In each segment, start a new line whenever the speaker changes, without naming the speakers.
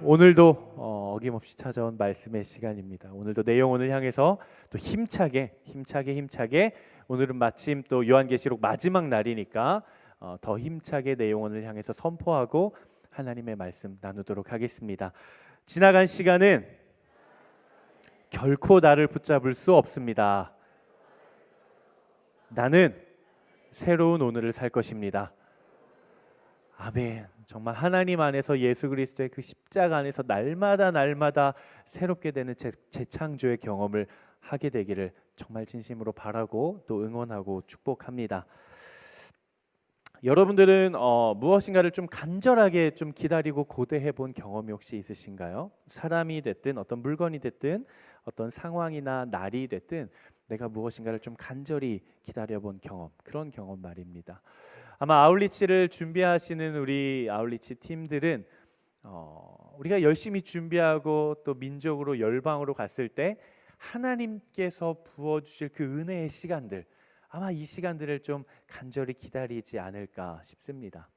오늘도 어김없이 찾아온 말씀의 시간입니다. 오늘도 내 영혼을 향해서 또 힘차게 오늘은 마침 또 요한계시록 마지막 날이니까 더 힘차게 내 영혼을 향해서 선포하고 하나님의 말씀 나누도록 하겠습니다. 지나간 시간은 결코 나를 붙잡을 수 없습니다. 나는 새로운 오늘을 살 것입니다. 아멘. 정말 하나님 안에서 예수 그리스도의 그 십자가 안에서 날마다 새롭게 되는 재창조의 경험을 하게 되기를 정말 진심으로 바라고 또 응원하고 축복합니다. 여러분들은 무엇인가를 좀 간절하게 좀 기다리고 고대해 본 경험이 혹시 있으신가요? 사람이 됐든 어떤 물건이 됐든 어떤 상황이나 날이 됐든 내가 무엇인가를 좀 간절히 기다려 본 경험, 그런 경험 말입니다. 아마 아울리치를 준비하시는 우리 아울리치 팀들은 우리가 열심히 준비하고 또 민족으로 열방으로 갔을 때 하나님께서 부어주실 그 은혜의 시간들, 아마 이 시간들을 좀 간절히 기다리지 않을까 싶습니다.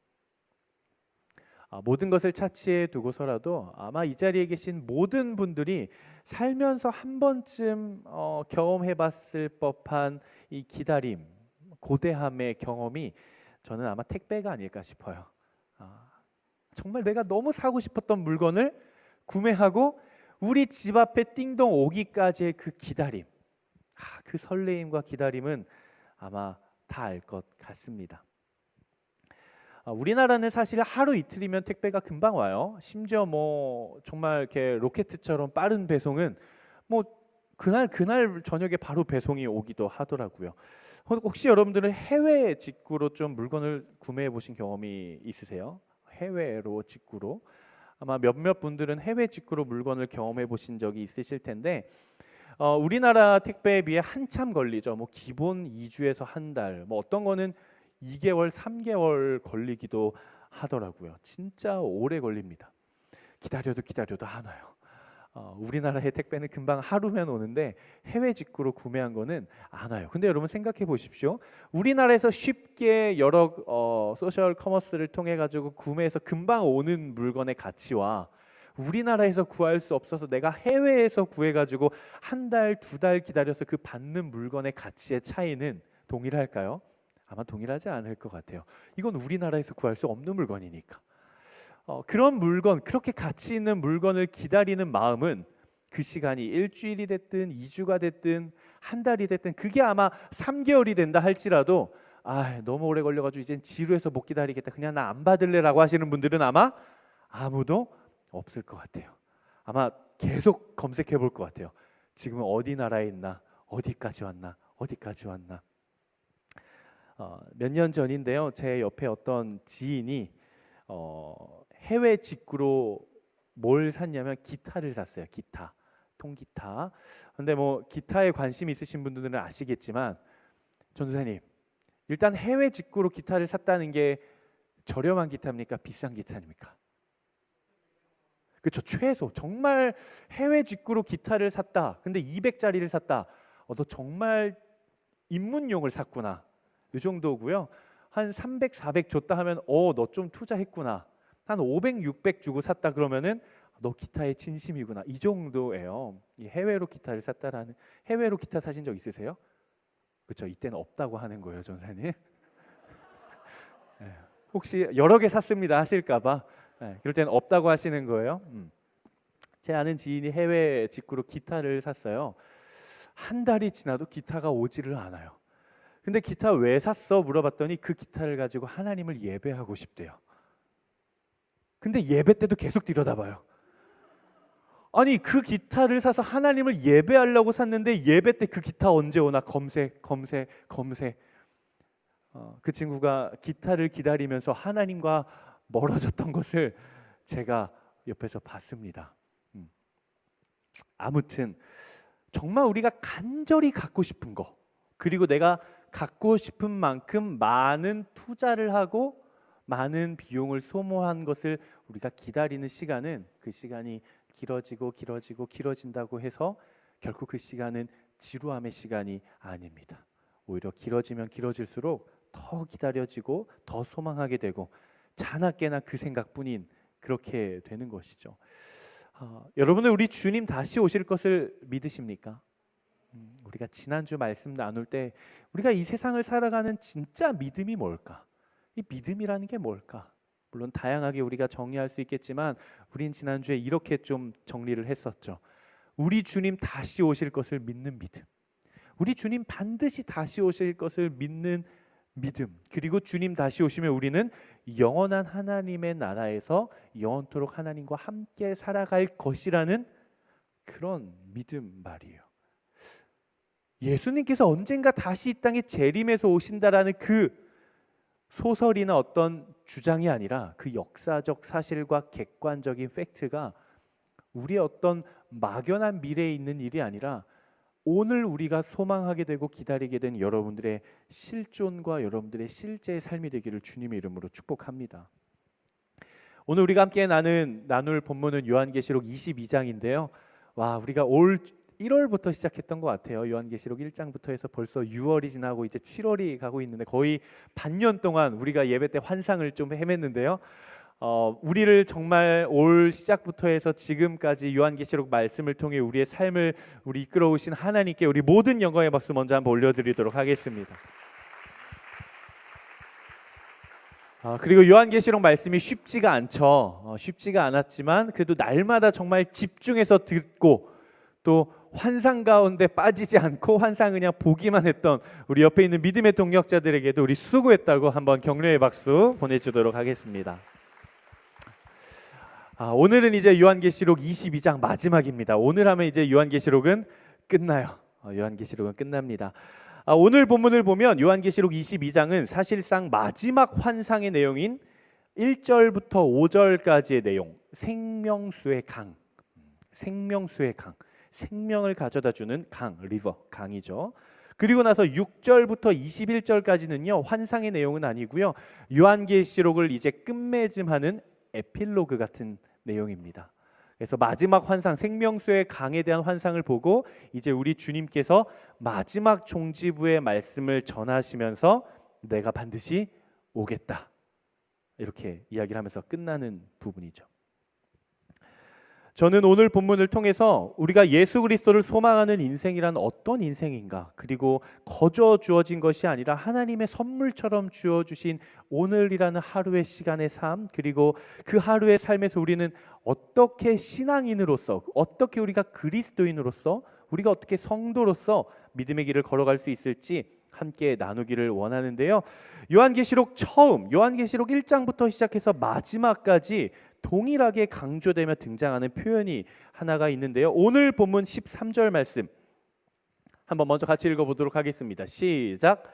모든 것을 차치해 두고서라도 아마 이 자리에 계신 모든 분들이 살면서 한 번쯤 경험해 봤을 법한 이 기다림, 고대함의 경험이 저는 아마 택배가 아닐까 싶어요. 정말 내가 너무 사고 싶었던 물건을 구매하고 우리 집 앞에 띵동 오기까지의 그 기다림, 그 설레임과 기다림은 아마 다 알 것 같습니다. 우리나라는 사실 하루 이틀이면 택배가 금방 와요. 심지어 뭐 정말 이렇게 로켓처럼 빠른 배송은 뭐 그날 저녁에 바로 배송이 오기도 하더라고요. 혹시 여러분들은 해외 직구로 좀 물건을 구매해 보신 경험이 있으세요? 해외로 직구로 아마 몇몇 분들은 해외 직구로 물건을 경험해 보신 적이 있으실 텐데 우리나라 택배에 비해 한참 걸리죠. 뭐 기본 2주에서 한 달, 뭐 어떤 거는 2개월, 3개월 걸리기도 하더라고요. 진짜 오래 걸립니다. 기다려도 안 와요. 우리나라의 택배는 금방 하루면 오는데 해외 직구로 구매한 거는 안 와요. 근데 여러분 생각해 보십시오. 우리나라에서 쉽게 여러 소셜 커머스를 통해 가지고 구매해서 금방 오는 물건의 가치와 우리나라에서 구할 수 없어서 내가 해외에서 구해 가지고 한 달, 2달 기다려서 그 받는 물건의 가치의 차이는 동일할까요? 아마 동일하지 않을 것 같아요. 이건 우리나라에서 구할 수 없는 물건이니까. 그런 물건, 그렇게 가치 있는 물건을 기다리는 마음은 그 시간이 일주일이 됐든 2주가 됐든 한 달이 됐든 그게 아마 3개월이 된다 할지라도 너무 오래 걸려가지고 이젠 지루해서 못 기다리겠다, 그냥 나 안 받을래라고 하시는 분들은 아마 아무도 없을 것 같아요. 아마 계속 검색해 볼 것 같아요. 지금은 어디 나라에 있나, 어디까지 왔나. 몇 년 전인데요, 제 옆에 어떤 지인이 해외 직구로 뭘 샀냐면 기타를 샀어요. 기타, 통기타. 근데 뭐 기타에 관심 있으신 분들은 아시겠지만 전도사님, 일단 해외 직구로 기타를 샀다는 게 저렴한 기타입니까? 비싼 기타입니까? 그렇죠. 최소 정말 해외 직구로 기타를 샀다. 근데 200짜리를 샀다. 너 정말 입문용을 샀구나. 이 정도고요. 한 300, 400 줬다 하면 너 좀 투자했구나. 한 500, 600 주고 샀다 그러면은 너 기타에 진심이구나. 이 정도예요. 이 해외로 기타를 샀다라는. 해외로 기타 사신 적 있으세요? 그렇죠. 이때는 없다고 하는 거예요, 전사님. 혹시 여러 개 샀습니다 하실까봐 그럴 때는 없다고 하시는 거예요. 제 아는 지인이 해외 직구로 기타를 샀어요. 한 달이 지나도 기타가 오지를 않아요. 근데 기타 왜 샀어? 물어봤더니 그 기타를 가지고 하나님을 예배하고 싶대요. 근데 예배 때도 계속 들여다봐요. 아니, 그 기타를 사서 하나님을 예배하려고 샀는데 예배 때 그 기타 언제 오나 검색. 그 친구가 기타를 기다리면서 하나님과 멀어졌던 것을 제가 옆에서 봤습니다. 아무튼 정말 우리가 간절히 갖고 싶은 거, 그리고 내가 갖고 싶은 만큼 많은 투자를 하고 많은 비용을 소모한 것을 우리가 기다리는 시간은, 그 시간이 길어진다고 해서 결코 그 시간은 지루함의 시간이 아닙니다. 오히려 길어지면 길어질수록 더 기다려지고 더 소망하게 되고 자나깨나 그 생각뿐인 그렇게 되는 것이죠. 여러분들 우리 주님 다시 오실 것을 믿으십니까? 우리가 지난주 말씀 나눌 때 우리가 이 세상을 살아가는 진짜 믿음이 뭘까? 이 믿음이라는 게 뭘까? 물론 다양하게 우리가 정리할 수 있겠지만 우린 지난주에 이렇게 좀 정리를 했었죠. 우리 주님 다시 오실 것을 믿는 믿음, 우리 주님 반드시 다시 오실 것을 믿는 믿음, 그리고 주님 다시 오시면 우리는 영원한 하나님의 나라에서 영원토록 하나님과 함께 살아갈 것이라는 그런 믿음 말이에요. 예수님께서 언젠가 다시 이 땅에 재림해서 오신다라는 그 소설이나 어떤 주장이 아니라 그 역사적 사실과 객관적인 팩트가 우리의 어떤 막연한 미래에 있는 일이 아니라 오늘 우리가 소망하게 되고 기다리게 된 여러분들의 실존과 여러분들의 실제의 삶이 되기를 주님의 이름으로 축복합니다. 오늘 우리가 함께 나눌 본문은 요한계시록 22장인데요. 우리가 올 1월부터 시작했던 것 같아요. 요한계시록 1장부터 해서 벌써 6월이 지나고 이제 7월이 가고 있는데 거의 반년 동안 우리가 예배 때 환상을 좀 헤맸는데요. 우리를 정말 올 시작부터 해서 지금까지 요한계시록 말씀을 통해 우리의 삶을 이끌어오신 하나님께 우리 모든 영광의 박수 먼저 한번 올려드리도록 하겠습니다. 그리고 요한계시록 말씀이 쉽지가 않죠. 쉽지가 않았지만 그래도 날마다 정말 집중해서 듣고 또 환상 가운데 빠지지 않고 환상 그냥 보기만 했던 우리 옆에 있는 믿음의 동역자들에게도 우리 수고했다고 한번 격려의 박수 보내주도록 하겠습니다. 오늘은 이제 요한계시록 22장 마지막입니다. 오늘 하면 이제 요한계시록은 끝나요. 요한계시록은 끝납니다. 오늘 본문을 보면 요한계시록 22장은 사실상 마지막 환상의 내용인 1절부터 5절까지의 내용, 생명수의 강, 생명을 가져다 주는 강, 리버, 강이죠. 그리고 나서 6절부터 21절까지는요 환상의 내용은 아니고요, 요한계시록을 이제 끝맺음하는 에필로그 같은 내용입니다. 그래서 마지막 환상, 생명수의 강에 대한 환상을 보고 이제 우리 주님께서 마지막 종지부의 말씀을 전하시면서 내가 반드시 오겠다 이렇게 이야기를 하면서 끝나는 부분이죠. 저는 오늘 본문을 통해서 우리가 예수 그리스도를 소망하는 인생이란 어떤 인생인가, 그리고 거저 주어진 것이 아니라 하나님의 선물처럼 주어주신 오늘이라는 하루의 시간의 삶, 그리고 그 하루의 삶에서 우리는 어떻게 신앙인으로서, 어떻게 우리가 그리스도인으로서, 우리가 어떻게 성도로서 믿음의 길을 걸어갈 수 있을지 함께 나누기를 원하는데요. 요한계시록 1장부터 시작해서 마지막까지 동일하게 강조되며 등장하는 표현이 하나가 있는데요. 오늘 본문 13절 말씀 한번 먼저 같이 읽어보도록 하겠습니다. 시작.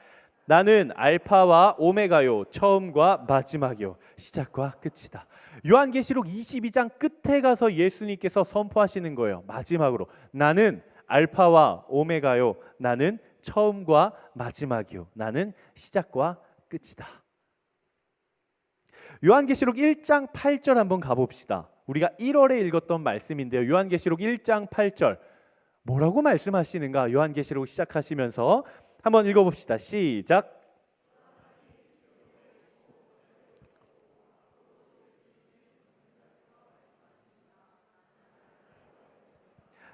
나는 알파와 오메가요, 처음과 마지막이요, 시작과 끝이다. 요한계시록 22장 끝에 가서 예수님께서 선포하시는 거예요. 마지막으로 나는 알파와 오메가요, 나는 처음과 마지막이요, 나는 시작과 끝이다. 요한계시록 1장 8절 한번 가봅시다. 우리가 1월에 읽었던 말씀인데요. 요한계시록 1장 8절 뭐라고 말씀하시는가? 요한계시록 시작하시면서 한번 읽어봅시다. 시작.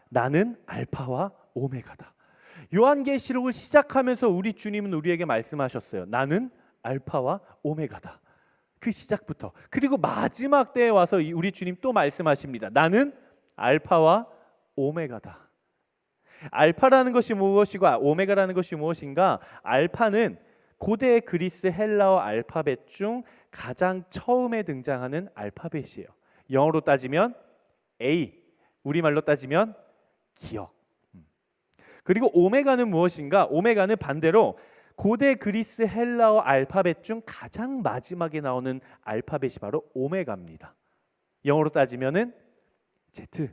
나는 알파와 오메가다. 요한계시록을 시작하면서 우리 주님은 우리에게 말씀하셨어요. 나는 알파와 오메가다. 그 시작부터. 그리고 마지막 때에 와서 우리 주님 또 말씀하십니다. 나는 알파와 오메가다. 알파라는 것이 무엇이고 오메가라는 것이 무엇인가? 알파는 고대 그리스 헬라어 알파벳 중 가장 처음에 등장하는 알파벳이에요. 영어로 따지면 A, 우리말로 따지면 기억. 그리고 오메가는 무엇인가? 오메가는 반대로 고대 그리스 헬라어 알파벳 중 가장 마지막에 나오는 알파벳이 바로 오메가입니다. 영어로 따지면은 Z,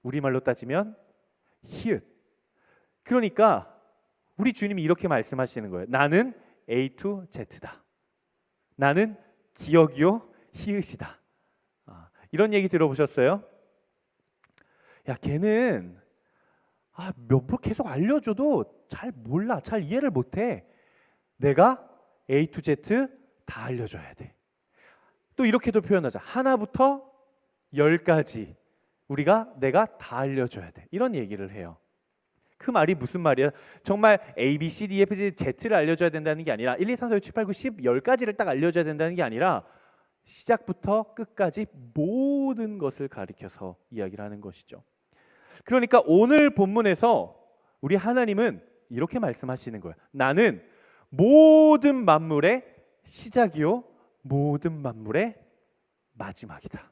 우리말로 따지면 히읗. 그러니까 우리 주님이 이렇게 말씀하시는 거예요. 나는 A to Z다. 나는 기억이요 히읗이다. 이런 얘기 들어보셨어요? 야, 걔는 몇 번 계속 알려줘도 잘 몰라, 잘 이해를 못해. 내가 A to Z 다 알려줘야 돼. 또 이렇게도 표현하자. 하나부터 10가지 내가 다 알려줘야 돼. 이런 얘기를 해요. 그 말이 무슨 말이야? 정말 A, B, C, D, F, G, Z를 알려줘야 된다는 게 아니라 1, 2, 3, 4, 5, 6, 7, 8, 9, 10, 10가지를 딱 알려줘야 된다는 게 아니라 시작부터 끝까지 모든 것을 가리켜서 이야기를 하는 것이죠. 그러니까 오늘 본문에서 우리 하나님은 이렇게 말씀하시는 거예요. 나는 모든 만물의 시작이요 모든 만물의 마지막이다.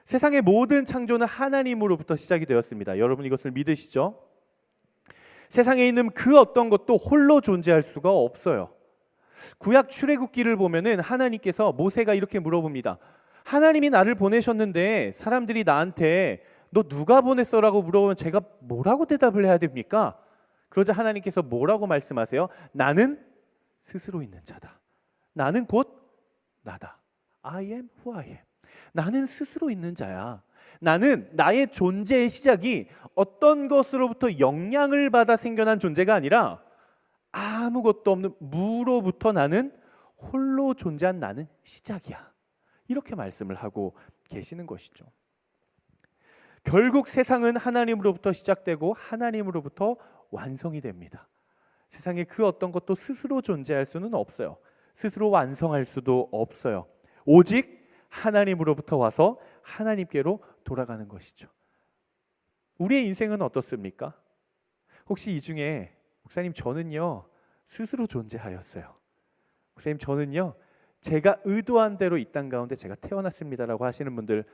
세상의 모든 창조는 하나님으로부터 시작이 되었습니다. 여러분 이것을 믿으시죠? 세상에 있는 그 어떤 것도 홀로 존재할 수가 없어요. 구약 출애굽기를 보면은 하나님께서 모세가 이렇게 물어봅니다. 하나님이 나를 보내셨는데 사람들이 나한테 너 누가 보냈어라고 물어보면 제가 뭐라고 대답을 해야 됩니까? 그러자 하나님께서 뭐라고 말씀하세요? 나는 스스로 있는 자다. 나는 곧 나다. I am who I am. 나는 스스로 있는 자야. 나는 나의 존재의 시작이 어떤 것으로부터 영향을 받아 생겨난 존재가 아니라 아무것도 없는 무로부터 나는 홀로 존재한 나는 시작이야. 이렇게 말씀을 하고 계시는 것이죠. 결국 세상은 하나님으로부터 시작되고 하나님으로부터 완성이 됩니다. 세상에 그 어떤 것도 스스로 존재할 수는 없어요. 스스로 완성할 수도 없어요. 오직 하나님으로부터 와서 하나님께로 돌아가는 것이죠. 우리의 인생은 어떻습니까? 혹시 이 중에 목사님 저는요 스스로 존재하였어요. 목사님 저는요 제가 의도한 대로 이 땅 가운데 제가 태어났습니다라고 하시는 분들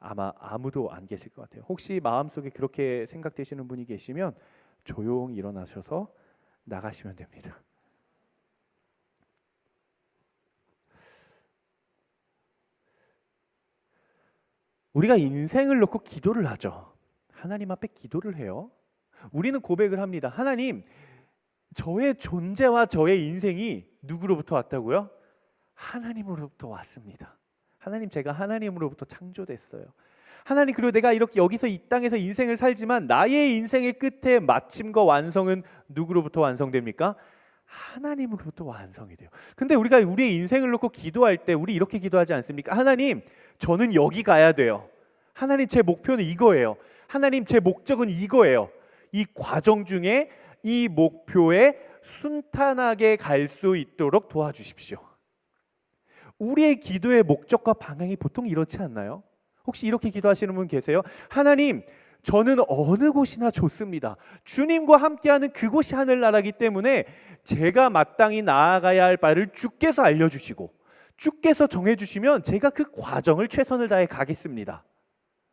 아마 아무도 안 계실 것 같아요. 혹시 마음속에 그렇게 생각되시는 분이 계시면 조용히 일어나셔서 나가시면 됩니다. 우리가 인생을 놓고 기도를 하죠. 하나님 앞에 기도를 해요. 우리는 고백을 합니다. 하나님, 저의 존재와 저의 인생이 누구로부터 왔다고요? 하나님으로부터 왔습니다. 하나님, 제가 하나님으로부터 창조됐어요. 하나님, 그리고 내가 이렇게 여기서 이 땅에서 인생을 살지만 나의 인생의 끝에 마침과 완성은 누구로부터 완성됩니까? 하나님으로부터 완성이 돼요. 근데 우리가 우리의 인생을 놓고 기도할 때 우리 이렇게 기도하지 않습니까? 하나님, 저는 여기 가야 돼요. 하나님, 제 목표는 이거예요. 하나님, 제 목적은 이거예요. 이 과정 중에 이 목표에 순탄하게 갈 수 있도록 도와주십시오. 우리의 기도의 목적과 방향이 보통 이렇지 않나요? 혹시 이렇게 기도하시는 분 계세요? 하나님, 저는 어느 곳이나 좋습니다. 주님과 함께하는 그곳이 하늘나라이기 때문에 제가 마땅히 나아가야 할 바를 주께서 알려주시고 주께서 정해주시면 제가 그 과정을 최선을 다해 가겠습니다.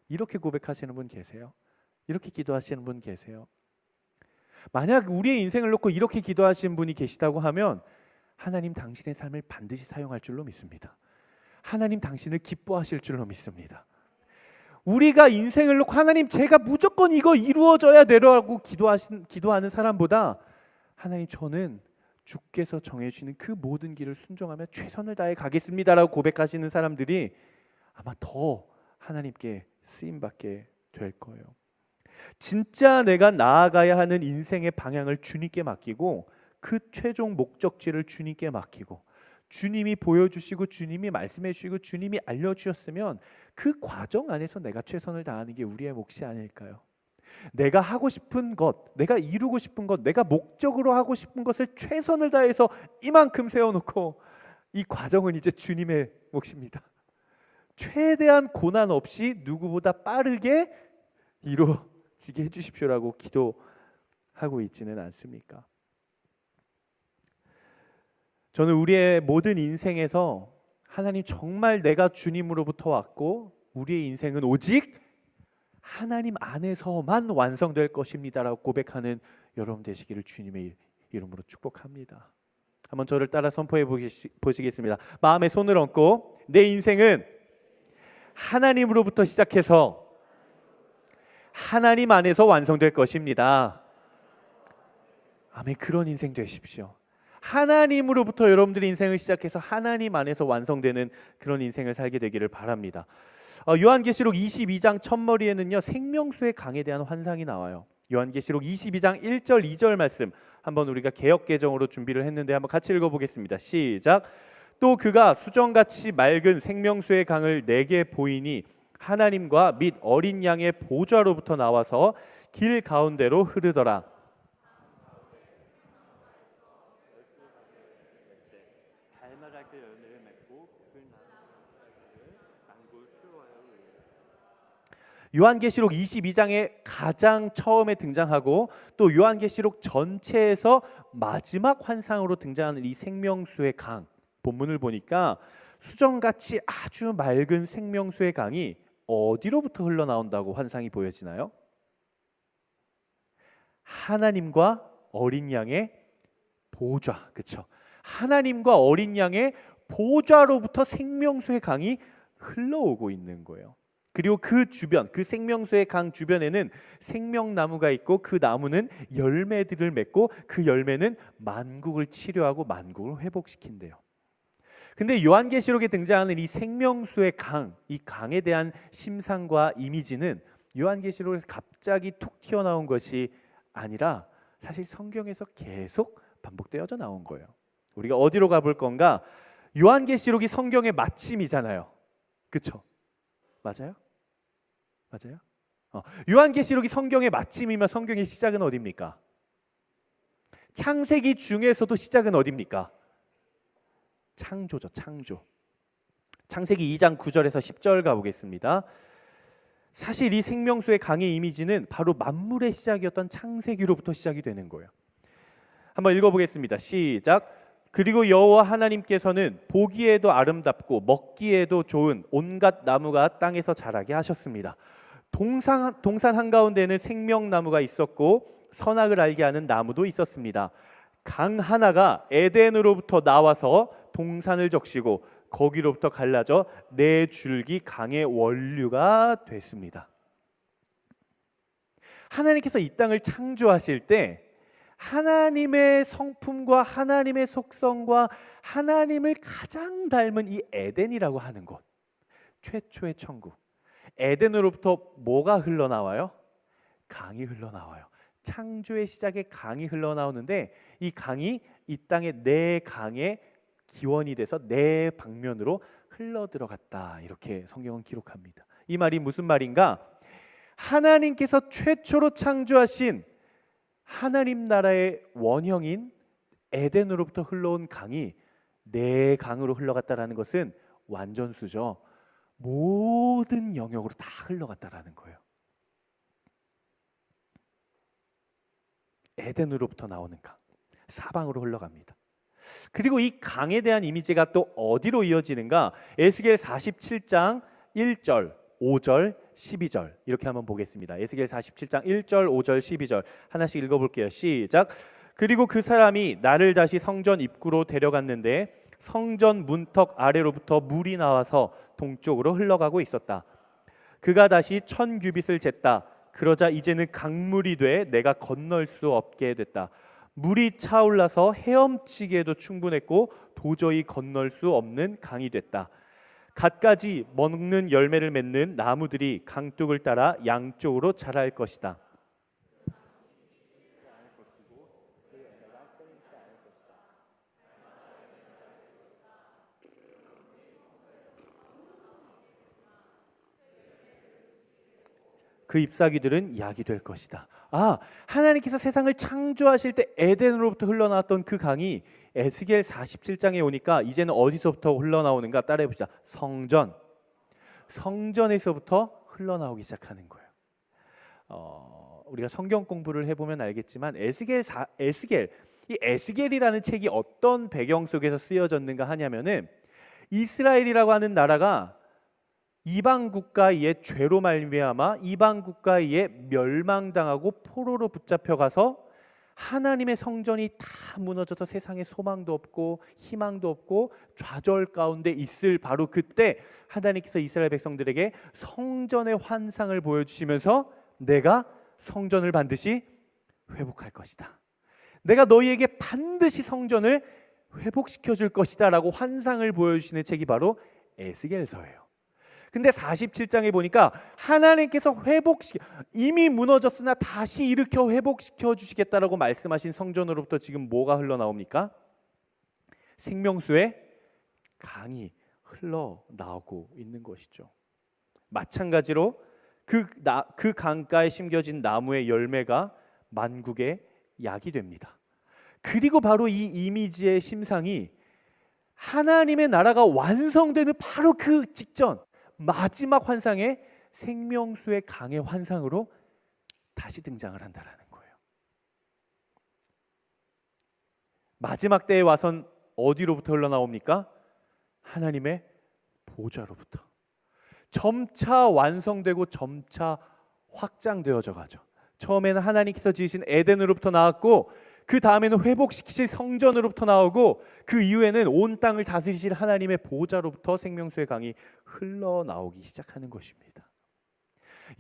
이렇게 고백하시는 분 계세요? 이렇게 기도하시는 분 계세요? 만약 우리의 인생을 놓고 이렇게 기도하시는 분이 계시다고 하면 하나님, 당신의 삶을 반드시 사용할 줄로 믿습니다. 하나님, 당신을 기뻐하실 줄로 믿습니다. 우리가 인생을 놓고 하나님, 제가 무조건 이거 이루어져야 되라고 기도하는 사람보다 하나님, 저는 주께서 정해주시는 그 모든 길을 순종하며 최선을 다해 가겠습니다라고 고백하시는 사람들이 아마 더 하나님께 쓰임받게 될 거예요. 진짜 내가 나아가야 하는 인생의 방향을 주님께 맡기고 그 최종 목적지를 주님께 맡기고 주님이 보여주시고 주님이 말씀해 주시고 주님이 알려주셨으면 그 과정 안에서 내가 최선을 다하는 게 우리의 몫이 아닐까요? 내가 하고 싶은 것, 내가 이루고 싶은 것, 내가 목적으로 하고 싶은 것을 최선을 다해서 이만큼 세워놓고 이 과정은 이제 주님의 몫입니다. 최대한 고난 없이 누구보다 빠르게 이루어지게 해주십시오라고 기도하고 있지는 않습니까? 저는 우리의 모든 인생에서 하나님, 정말 내가 주님으로부터 왔고 우리의 인생은 오직 하나님 안에서만 완성될 것입니다라고 고백하는 여러분 되시기를 주님의 이름으로 축복합니다. 한번 저를 따라 선포해 보시겠습니다. 마음에 손을 얹고 내 인생은 하나님으로부터 시작해서 하나님 안에서 완성될 것입니다. 아멘. 그런 인생 되십시오. 하나님으로부터 여러분들의 인생을 시작해서 하나님 안에서 완성되는 그런 인생을 살게 되기를 바랍니다. 요한계시록 22장 첫머리에는요, 생명수의 강에 대한 환상이 나와요. 요한계시록 22장 1절 2절 말씀 한번 우리가 개역개정으로 준비를 했는데 한번 같이 읽어보겠습니다. 시작. 또 그가 수정같이 맑은 생명수의 강을 내게 보이니 하나님과 및 어린 양의 보좌로부터 나와서 길 가운데로 흐르더라. 요한계시록 22장에 가장 처음에 등장하고 또 요한계시록 전체에서 마지막 환상으로 등장하는 이 생명수의 강, 본문을 보니까 수정같이 아주 맑은 생명수의 강이 어디로부터 흘러나온다고 환상이 보여지나요? 하나님과 어린 양의 보좌, 그렇죠? 하나님과 어린 양의 보좌로부터 생명수의 강이 흘러오고 있는 거예요. 그리고 그 주변, 그 생명수의 강 주변에는 생명나무가 있고 그 나무는 열매들을 맺고 그 열매는 만국을 치료하고 만국을 회복시킨대요. 근데 요한계시록에 등장하는 이 생명수의 강, 이 강에 대한 심상과 이미지는 요한계시록에서 갑자기 툭 튀어나온 것이 아니라 사실 성경에서 계속 반복되어져 나온 거예요. 우리가 어디로 가볼 건가? 요한계시록이 성경의 마침이잖아요. 그렇죠? 맞아요? 맞아요? 요한계시록이 성경의 마침이면 성경의 시작은 어디입니까? 창세기 중에서도 시작은 어디입니까? 창조죠. 창조. 창세기 2장 9절에서 10절 가보겠습니다. 사실 이 생명수의 강의 이미지는 바로 만물의 시작이었던 창세기로부터 시작이 되는 거예요. 한번 읽어보겠습니다. 시작. 그리고 여호와 하나님께서는 보기에도 아름답고 먹기에도 좋은 온갖 나무가 땅에서 자라게 하셨습니다. 동산 한가운데는 생명나무가 있었고 선악을 알게 하는 나무도 있었습니다. 강 하나가 에덴으로부터 나와서 동산을 적시고 거기로부터 갈라져 네 줄기 강의 원류가 됐습니다. 하나님께서 이 땅을 창조하실 때 하나님의 성품과 하나님의 속성과 하나님을 가장 닮은 이 에덴이라고 하는 곳, 최초의 천국, 에덴으로부터 뭐가 흘러나와요? 강이 흘러나와요. 창조의 시작에 강이 흘러나오는데 이 강이 이 땅의 네 강의 기원이 돼서 네 방면으로 흘러들어갔다, 이렇게 성경은 기록합니다. 이 말이 무슨 말인가? 하나님께서 최초로 창조하신 하나님 나라의 원형인 에덴으로부터 흘러온 강이 네 강으로 흘러갔다라는 것은 완전수죠. 모든 영역으로 다 흘러갔다라는 거예요. 에덴으로부터 나오는 강, 사방으로 흘러갑니다. 그리고 이 강에 대한 이미지가 또 어디로 이어지는가? 에스겔 47장 1절, 5절, 12절 이렇게 한번 보겠습니다. 에스겔 47장 1절, 5절, 12절 하나씩 읽어볼게요. 시작. 그리고 그 사람이 나를 다시 성전 입구로 데려갔는데 성전 문턱 아래로부터 물이 나와서 동쪽으로 흘러가고 있었다. 그가 다시 1000규빗을 쟀다. 그러자 이제는 강물이 돼 내가 건널 수 없게 됐다. 물이 차올라서 헤엄치기에도 충분했고 도저히 건널 수 없는 강이 됐다. 갖가지 먹는 열매를 맺는 나무들이 강둑을 따라 양쪽으로 자랄 것이다. 그 잎사귀들은 약이 될 것이다. 하나님께서 세상을 창조하실 때 에덴으로부터 흘러나왔던 그 강이 에스겔 47장에 오니까 이제는 어디서부터 흘러나오는가? 따라해보자. 성전에서부터 흘러나오기 시작하는 거예요. 우리가 성경 공부를 해보면 알겠지만 이 에스겔이라는 책이 어떤 배경 속에서 쓰여졌는가 하냐면은 이스라엘이라고 하는 나라가 이방 국가의 죄로 말미암아 이방 국가에 멸망당하고 포로로 붙잡혀가서 하나님의 성전이 다 무너져서 세상에 소망도 없고 희망도 없고 좌절 가운데 있을 바로 그때 하나님께서 이스라엘 백성들에게 성전의 환상을 보여주시면서 내가 성전을 반드시 회복할 것이다. 내가 너희에게 반드시 성전을 회복시켜 줄 것이다 라고 환상을 보여주시는 책이 바로 에스겔서예요. 근데 47장에 보니까 하나님께서 이미 무너졌으나 다시 일으켜 회복시켜 주시겠다라고 말씀하신 성전으로부터 지금 뭐가 흘러나옵니까? 생명수의 강이 흘러나오고 있는 것이죠. 마찬가지로 그 강가에 심겨진 나무의 열매가 만국의 약이 됩니다. 그리고 바로 이 이미지의 심상이 하나님의 나라가 완성되는 바로 그 직전 마지막 환상의 생명수의 강의 환상으로 다시 등장을 한다라는 거예요. 마지막 때에 와선 어디로부터 흘러나옵니까? 하나님의 보좌로부터. 점차 완성되고 점차 확장되어져 가죠. 처음에는 하나님께서 지으신 에덴으로부터 나왔고, 그 다음에는 회복시키실 성전으로부터 나오고, 그 이후에는 온 땅을 다스리실 하나님의 보좌로부터 생명수의 강이 흘러나오기 시작하는 것입니다.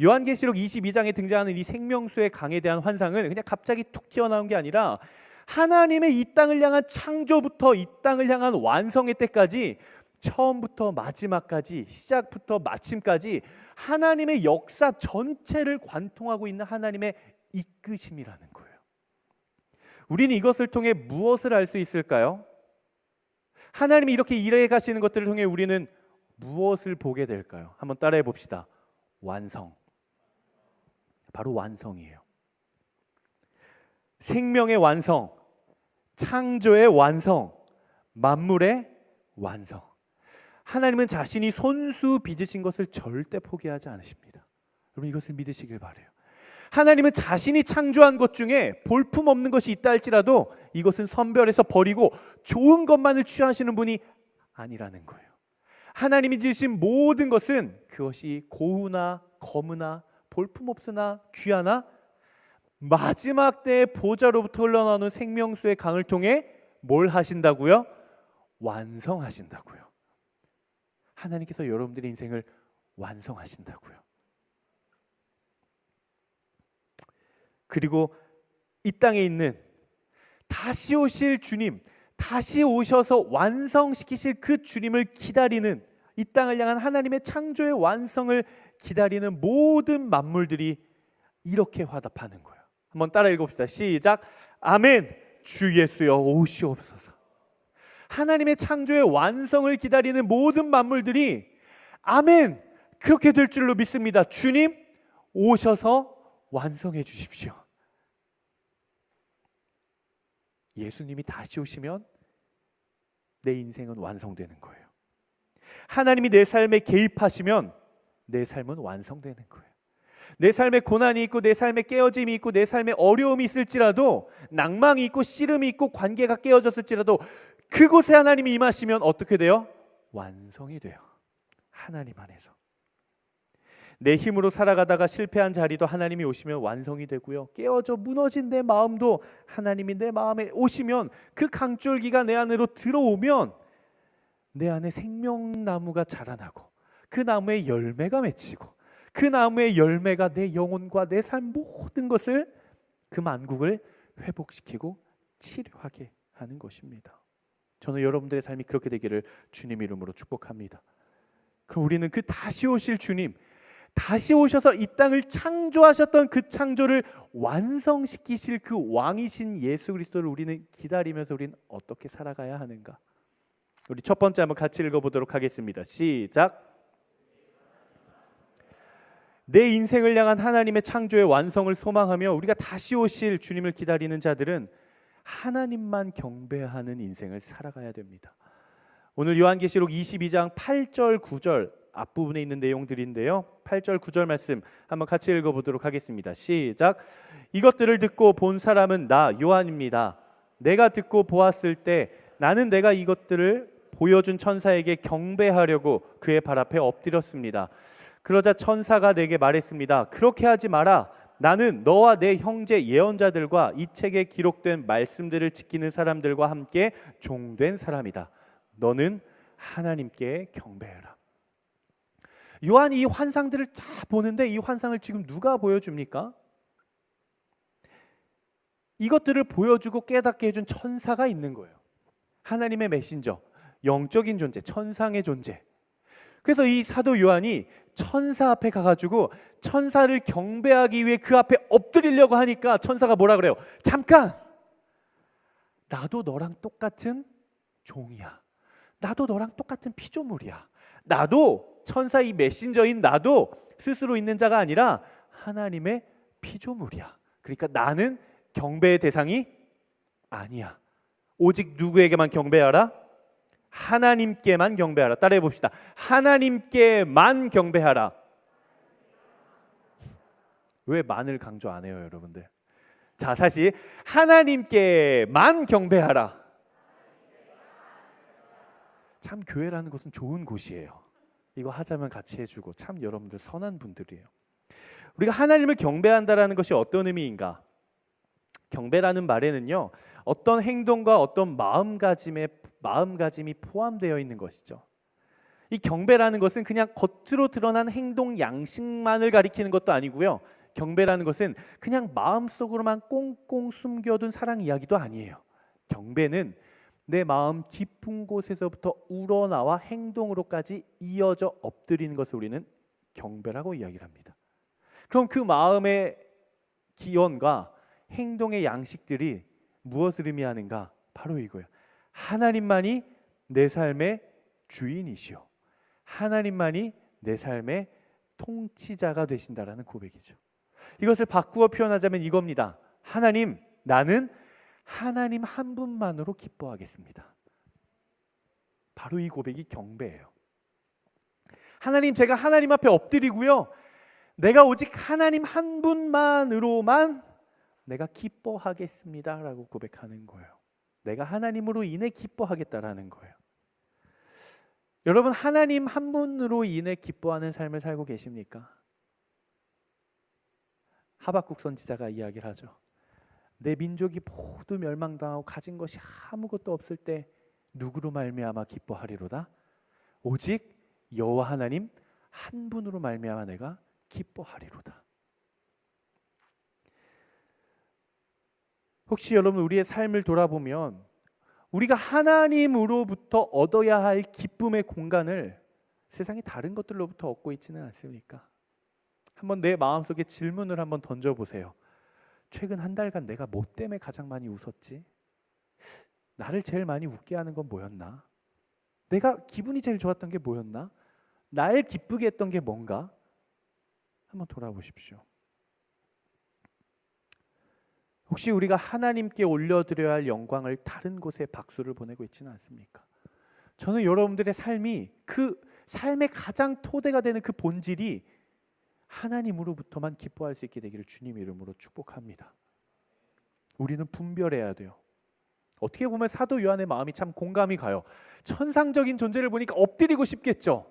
요한계시록 22장에 등장하는 이 생명수의 강에 대한 환상은 그냥 갑자기 툭 튀어나온 게 아니라 하나님의 이 땅을 향한 창조부터 이 땅을 향한 완성의 때까지, 처음부터 마지막까지, 시작부터 마침까지 하나님의 역사 전체를 관통하고 있는 하나님의 이끄심이라는 거예요. 우리는 이것을 통해 무엇을 알 수 있을까요? 하나님이 이렇게 일해 가시는 것들을 통해 우리는 무엇을 보게 될까요? 한번 따라해 봅시다. 완성. 바로 완성이에요. 생명의 완성, 창조의 완성, 만물의 완성. 하나님은 자신이 손수 빚으신 것을 절대 포기하지 않으십니다. 여러분, 이것을 믿으시길 바라요. 하나님은 자신이 창조한 것 중에 볼품없는 것이 있다 할지라도 이것은 선별해서 버리고 좋은 것만을 취하시는 분이 아니라는 거예요. 하나님이 지으신 모든 것은 그것이 고우나 거무나 볼품없으나 귀하나 마지막 때의 보좌로부터 흘러나오는 생명수의 강을 통해 뭘 하신다고요? 완성하신다고요. 하나님께서 여러분들의 인생을 완성하신다고요. 그리고 이 땅에 있는 다시 오실 주님, 다시 오셔서 완성시키실 그 주님을 기다리는, 이 땅을 향한 하나님의 창조의 완성을 기다리는 모든 만물들이 이렇게 화답하는 거예요. 한번 따라 읽어봅시다. 시작. 아멘. 주 예수여 오시옵소서. 하나님의 창조의 완성을 기다리는 모든 만물들이 아멘, 그렇게 될 줄로 믿습니다. 주님 오셔서 완성해 주십시오. 예수님이 다시 오시면 내 인생은 완성되는 거예요. 하나님이 내 삶에 개입하시면 내 삶은 완성되는 거예요. 내 삶에 고난이 있고 내 삶에 깨어짐이 있고 내 삶에 어려움이 있을지라도, 낭망이 있고 씨름이 있고 관계가 깨어졌을지라도 그곳에 하나님이 임하시면 어떻게 돼요? 완성이 돼요. 하나님 안에서. 내 힘으로 살아가다가 실패한 자리도 하나님이 오시면 완성이 되고요. 깨어져 무너진 내 마음도 하나님이 내 마음에 오시면, 그 강줄기가 내 안으로 들어오면 내 안에 생명나무가 자라나고 그 나무에 열매가 맺히고 그 나무의 열매가 내 영혼과 내 삶 모든 것을, 그 만국을 회복시키고 치료하게 하는 것입니다. 저는 여러분들의 삶이 그렇게 되기를 주님 이름으로 축복합니다. 그럼 우리는 그 다시 오실 주님, 다시 오셔서 이 땅을 창조하셨던 그 창조를 완성시키실 그 왕이신 예수 그리스도를 우리는 기다리면서 우리는 어떻게 살아가야 하는가? 우리 첫 번째 한번 같이 읽어보도록 하겠습니다. 시작. 내 인생을 향한 하나님의 창조의 완성을 소망하며 우리가 다시 오실 주님을 기다리는 자들은 하나님만 경배하는 인생을 살아가야 됩니다. 오늘 요한계시록 22장 8절 9절 앞부분에 있는 내용들인데요, 8절 9절 말씀 한번 같이 읽어보도록 하겠습니다. 시작. 이것들을 듣고 본 사람은 나 요한입니다. 내가 듣고 보았을 때 나는 내가 이것들을 보여준 천사에게 경배하려고 그의 발 앞에 엎드렸습니다. 그러자 천사가 내게 말했습니다. 그렇게 하지 마라. 나는 너와 내 형제 예언자들과 이 책에 기록된 말씀들을 지키는 사람들과 함께 종된 사람이다. 너는 하나님께 경배해라. 요한이 이 환상들을 다 보는데 이 환상을 지금 누가 보여줍니까? 이것들을 보여주고 깨닫게 해준 천사가 있는 거예요. 하나님의 메신저, 영적인 존재, 천상의 존재. 그래서 이 사도 요한이 천사 앞에 가가지고 천사를 경배하기 위해 그 앞에 엎드리려고 하니까 천사가 뭐라 그래요? 잠깐! 나도 너랑 똑같은 종이야. 나도 너랑 똑같은 피조물이야. 나도 천사 이 메신저인 나도 스스로 있는 자가 아니라 하나님의 피조물이야. 그러니까 나는 경배의 대상이 아니야. 오직 누구에게만 경배하라? 하나님께만 경배하라. 따라해 봅시다. 하나님께만 경배하라. 왜 만을 강조 안 해요, 여러분들? 자, 다시 하나님께만 경배하라. 참 교회라는 것은 좋은 곳이에요. 이거 하자면 같이 해주고 참 여러분들 선한 분들이에요. 우리가 하나님을 경배한다라는 것이 어떤 의미인가? 경배라는 말에는요, 어떤 행동과 어떤 마음가짐이 포함되어 있는 것이죠. 이 경배라는 것은 그냥 겉으로 드러난 행동 양식만을 가리키는 것도 아니고요. 경배라는 것은 그냥 마음속으로만 꽁꽁 숨겨둔 사랑 이야기도 아니에요. 경배는 내 마음 깊은 곳에서부터 우러나와 행동으로까지 이어져 엎드리는 것을 우리는 경배라고 이야기를 합니다. 그럼 그 마음의 기원과 행동의 양식들이 무엇을 의미하는가? 바로 이거예요. 하나님만이 내 삶의 주인이시오. 하나님만이 내 삶의 통치자가 되신다라는 고백이죠. 이것을 바꾸어 표현하자면 이겁니다. 하나님, 나는 하나님 한 분만으로 기뻐하겠습니다. 바로 이 고백이 경배예요. 하나님, 제가 하나님 앞에 엎드리고요, 내가 오직 하나님 한 분만으로만 내가 기뻐하겠습니다 라고 고백하는 거예요. 내가 하나님으로 인해 기뻐하겠다라는 거예요. 여러분, 하나님 한 분으로 인해 기뻐하는 삶을 살고 계십니까? 하박국 선지자가 이야기를 하죠. 내 민족이 모두 멸망당하고 가진 것이 아무것도 없을 때 누구로 말미암아 기뻐하리로다? 오직 여호와 하나님 한 분으로 말미암아 내가 기뻐하리로다. 혹시 여러분 우리의 삶을 돌아보면 우리가 하나님으로부터 얻어야 할 기쁨의 공간을 세상의 다른 것들로부터 얻고 있지는 않습니까? 한번 내 마음속에 질문을 한번 던져보세요. 최근 한 달간 내가 뭐 때문에 가장 많이 웃었지? 나를 제일 많이 웃게 하는 건 뭐였나? 내가 기분이 제일 좋았던 게 뭐였나? 날 기쁘게 했던 게 뭔가? 한번 돌아보십시오. 혹시 우리가 하나님께 올려드려야 할 영광을 다른 곳에 박수를 보내고 있지는 않습니까? 저는 여러분들의 삶이 그 삶의 가장 토대가 되는 그 본질이 하나님으로부터만 기뻐할 수 있게 되기를 주님 이름으로 축복합니다. 우리는 분별해야 돼요. 어떻게 보면 사도 요한의 마음이 참 공감이 가요. 천상적인 존재를 보니까 엎드리고 싶겠죠.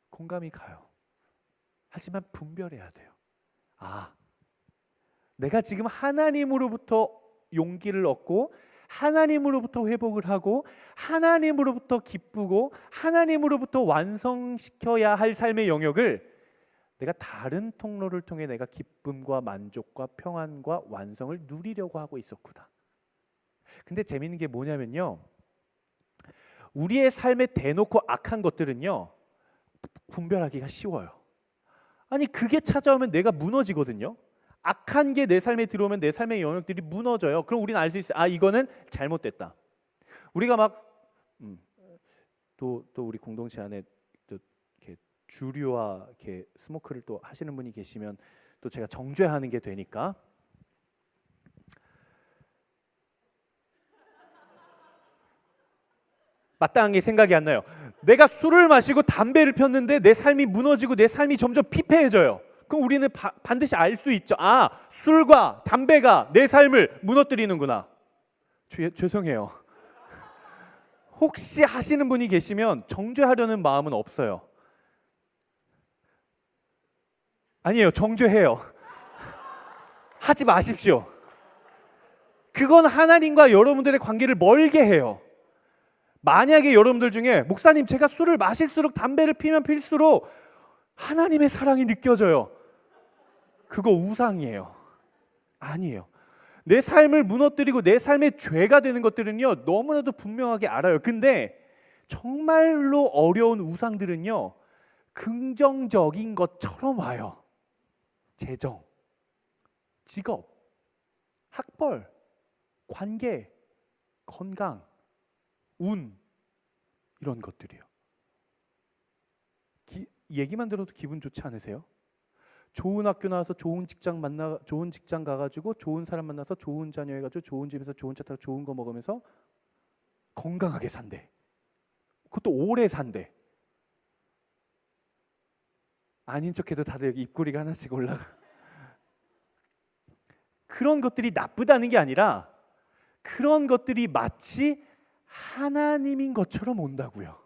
공감이 가요. 하지만 분별해야 돼요. 아, 내가 지금 하나님으로부터 용기를 얻고 하나님으로부터 회복을 하고 하나님으로부터 기쁘고 하나님으로부터 완성시켜야 할 삶의 영역을 내가 다른 통로를 통해 내가 기쁨과 만족과 평안과 완성을 누리려고 하고 있었구나. 근데 재밌는 게 뭐냐면요, 우리의 삶에 대놓고 악한 것들은요 분별하기가 쉬워요. 아니, 그게 찾아오면 내가 무너지거든요. 악한 게 내 삶에 들어오면 내 삶의 영역들이 무너져요. 그럼 우리는 알 수 있어요. 아, 이거는 잘못됐다. 우리가 막 또 우리 공동체 안에 또 이렇게 주류와 이렇게 스모크를 또 하시는 분이 계시면 또 제가 정죄하는 게 되니까. 마땅한 게 생각이 안 나요. 내가 술을 마시고 담배를 폈는데 내 삶이 무너지고 내 삶이 점점 피폐해져요. 그럼 우리는 반드시 알 수 있죠. 아, 술과 담배가 내 삶을 무너뜨리는구나. 죄송해요. 혹시 하시는 분이 계시면 정죄하려는 마음은 없어요. 아니에요, 정죄해요. 하지 마십시오. 그건 하나님과 여러분들의 관계를 멀게 해요. 만약에 여러분들 중에 목사님, 제가 술을 마실수록 담배를 피면 필수록 하나님의 사랑이 느껴져요. 그거 우상이에요. 아니에요. 내 삶을 무너뜨리고 내 삶의 죄가 되는 것들은요 너무나도 분명하게 알아요. 근데 정말로 어려운 우상들은요 긍정적인 것처럼 와요. 재정, 직업, 학벌, 관계, 건강, 운, 이런 것들이요. 얘기만 들어도 기분 좋지 않으세요? 좋은 학교 나와서 좋은 직장 가가지고 좋은 사람 만나서 좋은 자녀 해가지고 좋은 집에서 좋은 차 타고 좋은 거 먹으면서 건강하게 산대. 그것도 오래 산대. 아닌 척해도 다들 여기 입꼬리가 하나씩 올라가. 그런 것들이 나쁘다는 게 아니라 그런 것들이 마치 하나님인 것처럼 온다고요.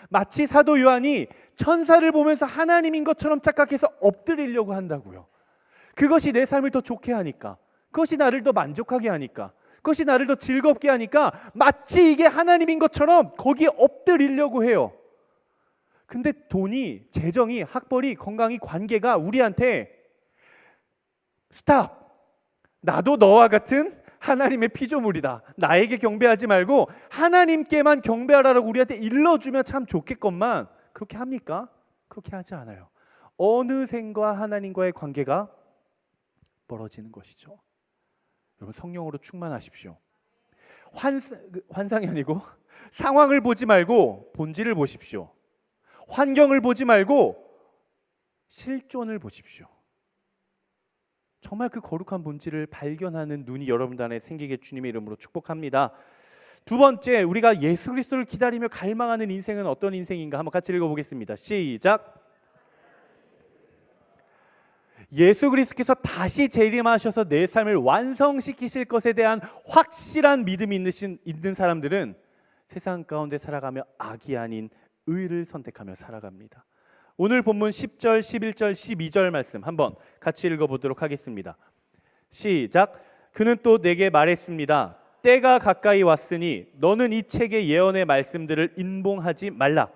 마치 사도 요한이 천사를 보면서 하나님인 것처럼 착각해서 엎드리려고 한다고요. 그것이 내 삶을 더 좋게 하니까, 그것이 나를 더 만족하게 하니까, 그것이 나를 더 즐겁게 하니까 마치 이게 하나님인 것처럼 거기에 엎드리려고 해요. 근데 돈이, 재정이, 학벌이, 건강이, 관계가 우리한테 스탑! 나도 너와 같은 하나님의 피조물이다. 나에게 경배하지 말고 하나님께만 경배하라고 우리한테 일러주면 참 좋겠건만 그렇게 합니까? 그렇게 하지 않아요. 어느샌가 하나님과의 관계가 멀어지는 것이죠. 여러분 성령으로 충만하십시오. 환상이 아니고 상황을 보지 말고 본질을 보십시오. 환경을 보지 말고 실존을 보십시오. 정말 그 거룩한 본질을 발견하는 눈이 여러분들 안에 생기게 주님의 이름으로 축복합니다. 두 번째, 우리가 예수 그리스도를 기다리며 갈망하는 인생은 어떤 인생인가 한번 같이 읽어보겠습니다. 시작. 예수 그리스도께서 다시 재림하셔서 내 삶을 완성시키실 것에 대한 확실한 믿음이 있는 사람들은 세상 가운데 살아가며 악이 아닌 의를 선택하며 살아갑니다. 오늘 본문 10절, 11절, 12절 말씀 한번 같이 읽어보도록 하겠습니다. 시작. 그는 또 내게 말했습니다. 때가 가까이 왔으니 너는 이 책의 예언의 말씀들을 인봉하지 말라.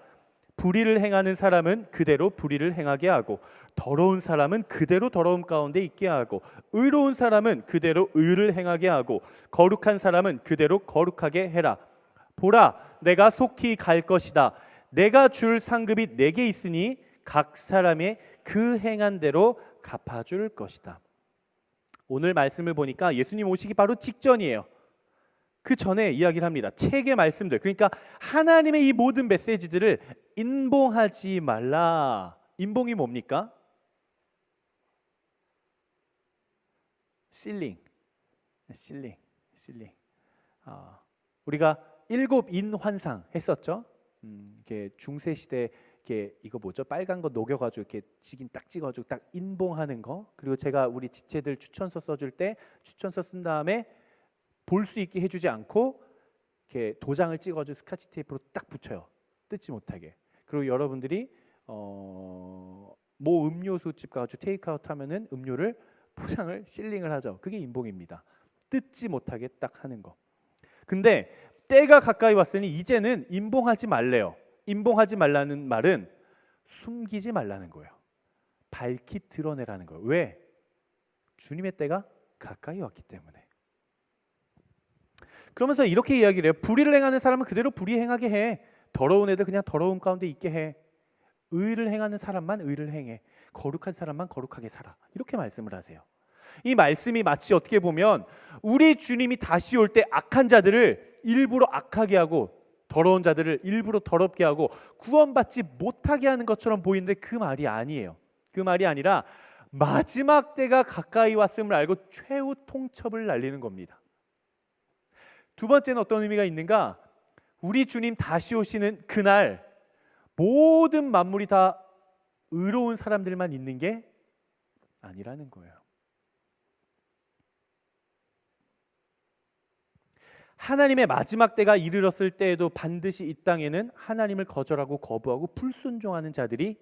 불의를 행하는 사람은 그대로 불의를 행하게 하고 더러운 사람은 그대로 더러움 가운데 있게 하고 의로운 사람은 그대로 의를 행하게 하고 거룩한 사람은 그대로 거룩하게 해라. 보라, 내가 속히 갈 것이다. 내가 줄 상급이 내게 있으니 각 사람의 그 행한 대로 갚아줄 것이다. 오늘 말씀을 보니까 예수님 오시기 바로 직전이에요. 그 전에 이야기를 합니다. 책의 말씀들, 그러니까 하나님의 이 모든 메시지들을 인봉하지 말라. 인봉이 뭡니까? 실링. 우리가 일곱 인 환상 했었죠. 이게 중세 시대 이거 뭐죠? 빨간 거 녹여가지고 이렇게 직인 딱 찍어가지고 딱 인봉하는 거. 그리고 제가 우리 지체들 추천서 써줄 때 추천서 쓴 다음에 볼 수 있게 해주지 않고 이렇게 도장을 찍어가지고 스카치 테이프로 딱 붙여요. 뜯지 못하게. 그리고 여러분들이 뭐 음료수집 가가지고 테이크아웃 하면은 음료를 포장을 실링을 하죠. 그게 인봉입니다. 뜯지 못하게 딱 하는 거. 근데 때가 가까이 왔으니 이제는 인봉하지 말래요. 인봉하지 말라는 말은 숨기지 말라는 거예요. 밝히 드러내라는 거예요. 왜? 주님의 때가 가까이 왔기 때문에. 그러면서 이렇게 이야기를 해요. 불의를 행하는 사람은 그대로 불의 행하게 해. 더러운 애들 그냥 더러운 가운데 있게 해. 의를 행하는 사람만 의를 행해. 거룩한 사람만 거룩하게 살아. 이렇게 말씀을 하세요. 이 말씀이 마치 어떻게 보면 우리 주님이 다시 올 때 악한 자들을 일부러 악하게 하고 더러운 자들을 일부러 더럽게 하고 구원받지 못하게 하는 것처럼 보이는데 그 말이 아니에요. 그 말이 아니라 마지막 때가 가까이 왔음을 알고 최후 통첩을 날리는 겁니다. 두 번째는 어떤 의미가 있는가? 우리 주님 다시 오시는 그날 모든 만물이 다 의로운 사람들만 있는 게 아니라는 거예요. 하나님의 마지막 때가 이르렀을 때에도 반드시 이 땅에는 하나님을 거절하고 거부하고 불순종하는 자들이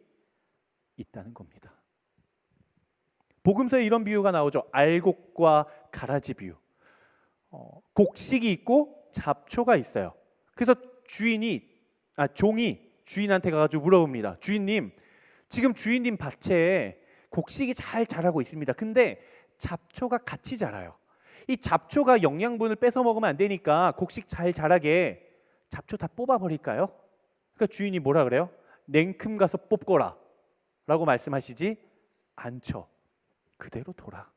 있다는 겁니다. 복음서에 이런 비유가 나오죠. 알곡과 가라지 비유. 곡식이 있고 잡초가 있어요. 그래서 종이 주인한테 가가지고 물어봅니다. 주인님, 지금 주인님 밭에 곡식이 잘 자라고 있습니다. 근데 잡초가 같이 자라요. 이 잡초가 영양분을 뺏어 먹으면 안 되니까 곡식 잘 자라게 잡초 다 뽑아버릴까요? 그러니까 주인이 뭐라 그래요? 냉큼 가서 뽑거라 라고 말씀하시지 않죠. 그대로 둬라.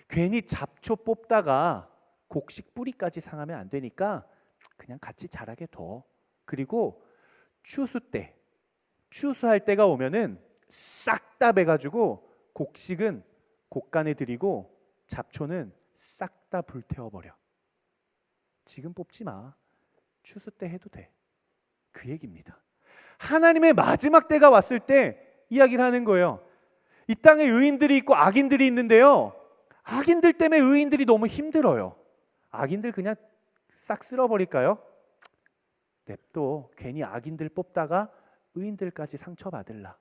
괜히 잡초 뽑다가 곡식 뿌리까지 상하면 안 되니까 그냥 같이 자라게 둬. 그리고 추수할 때가 오면은 싹 다 베가지고 곡식은 곡간에 들이고 잡초는 싹 다 불태워버려. 지금 뽑지 마. 추수 때 해도 돼. 그 얘기입니다. 하나님의 마지막 때가 왔을 때 이야기를 하는 거예요. 이 땅에 의인들이 있고 악인들이 있는데요, 악인들 때문에 의인들이 너무 힘들어요. 악인들 그냥 싹 쓸어버릴까요? 냅둬. 괜히 악인들 뽑다가 의인들까지 상처받을라.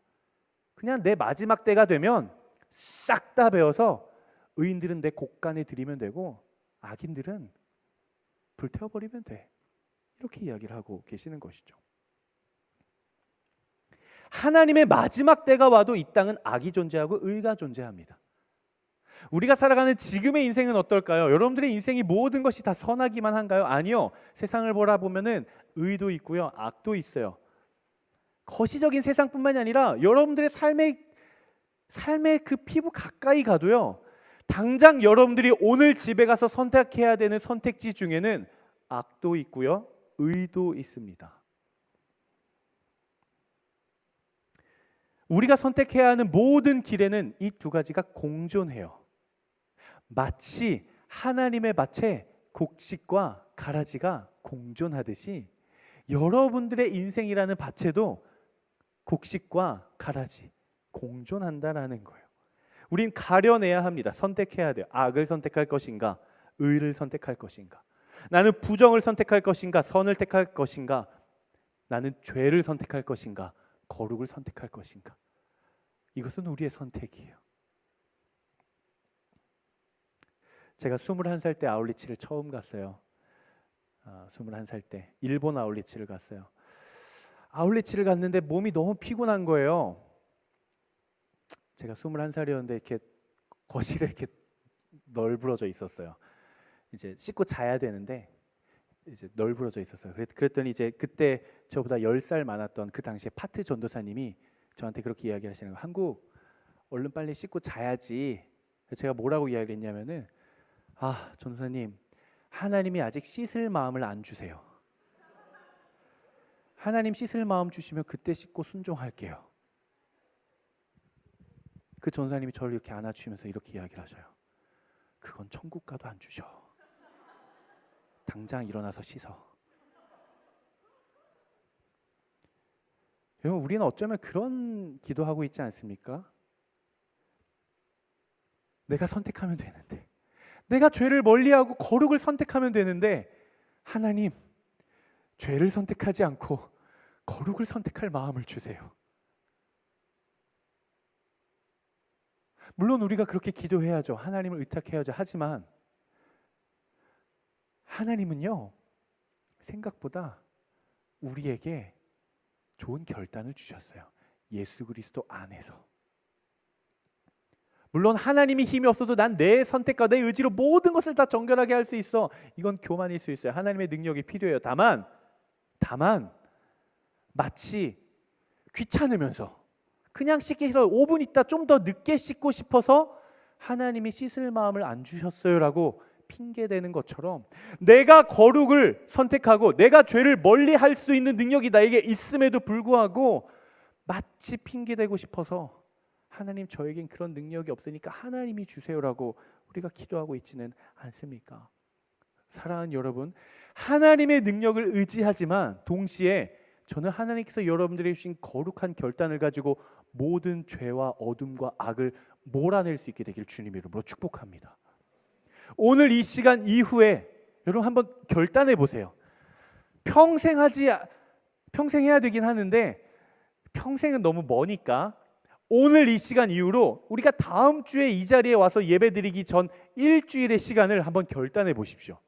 그냥 내 마지막 때가 되면 싹 다 베어서 의인들은 내 곡간에 들이면 되고 악인들은 불태워버리면 돼. 이렇게 이야기를 하고 계시는 것이죠. 하나님의 마지막 때가 와도 이 땅은 악이 존재하고 의가 존재합니다. 우리가 살아가는 지금의 인생은 어떨까요? 여러분들의 인생이 모든 것이 다 선하기만 한가요? 아니요. 세상을 보라보면은 의도 있고요, 악도 있어요. 거시적인 세상뿐만이 아니라 여러분들의 삶의 그 피부 가까이 가도요, 당장 여러분들이 오늘 집에 가서 선택해야 되는 선택지 중에는 악도 있고요, 의도 있습니다. 우리가 선택해야 하는 모든 길에는 이 두 가지가 공존해요. 마치 하나님의 밭에 곡식과 가라지가 공존하듯이 여러분들의 인생이라는 밭에도 곡식과 가라지 공존한다라는 거예요. 우린 가려내야 합니다. 선택해야 돼요. 악을 선택할 것인가, 의를 선택할 것인가. 나는 부정을 선택할 것인가, 선을 택할 것인가. 나는 죄를 선택할 것인가, 거룩을 선택할 것인가. 이것은 우리의 선택이에요. 제가 21살 때 아울리치를 처음 갔어요. 21살 때 일본 아울리치를 갔어요. 아울리치를 갔는데 몸이 너무 피곤한 거예요. 제가 21살이었는데 이렇게 거실에 이렇게 널브러져 있었어요. 이제 씻고 자야 되는데 이제 널브러져 있었어요. 그랬더니 이제 그때 저보다 10살 많았던 그 당시에 파트 전도사님이 저한테 그렇게 이야기하시는 거예요. 한국 얼른 빨리 씻고 자야지. 제가 뭐라고 이야기를 했냐면은, 전도사님, 하나님이 아직 씻을 마음을 안 주세요. 하나님 씻을 마음 주시면 그때 씻고 순종할게요. 그 전도사님이 저를 이렇게 안아주시면서 이렇게 이야기를 하셔요. 그건 천국 가도 안 주셔. 당장 일어나서 씻어. 여러분, 우리는 어쩌면 그런 기도하고 있지 않습니까? 내가 선택하면 되는데, 내가 죄를 멀리하고 거룩을 선택하면 되는데, 하나님, 죄를 선택하지 않고 거룩을 선택할 마음을 주세요. 물론 우리가 그렇게 기도해야죠. 하나님을 의탁해야죠. 하지만 하나님은요, 생각보다 우리에게 좋은 결단을 주셨어요. 예수 그리스도 안에서. 물론 하나님이 힘이 없어도 난 내 선택과 내 의지로 모든 것을 다 정결하게 할 수 있어. 이건 교만일 수 있어요. 하나님의 능력이 필요해요. 다만 마치 귀찮으면서 그냥 씻기 싫어, 5분 있다 좀 더 늦게 씻고 싶어서 하나님이 씻을 마음을 안 주셨어요라고 핑계대는 것처럼, 내가 거룩을 선택하고 내가 죄를 멀리할 수 있는 능력이 나에게 있음에도 불구하고 마치 핑계대고 싶어서, 하나님 저에겐 그런 능력이 없으니까 하나님이 주세요라고 우리가 기도하고 있지는 않습니까? 사랑하는 여러분, 하나님의 능력을 의지하지만 동시에 저는 하나님께서 여러분들에게 주신 거룩한 결단을 가지고 모든 죄와 어둠과 악을 몰아낼 수 있게 되길 주님 이름으로 축복합니다. 오늘 이 시간 이후에 여러분 한번 결단해 보세요. 평생 해야 되긴 하는데 평생은 너무 머니까 오늘 이 시간 이후로 우리가 다음 주에 이 자리에 와서 예배드리기 전 일주일의 시간을 한번 결단해 보십시오.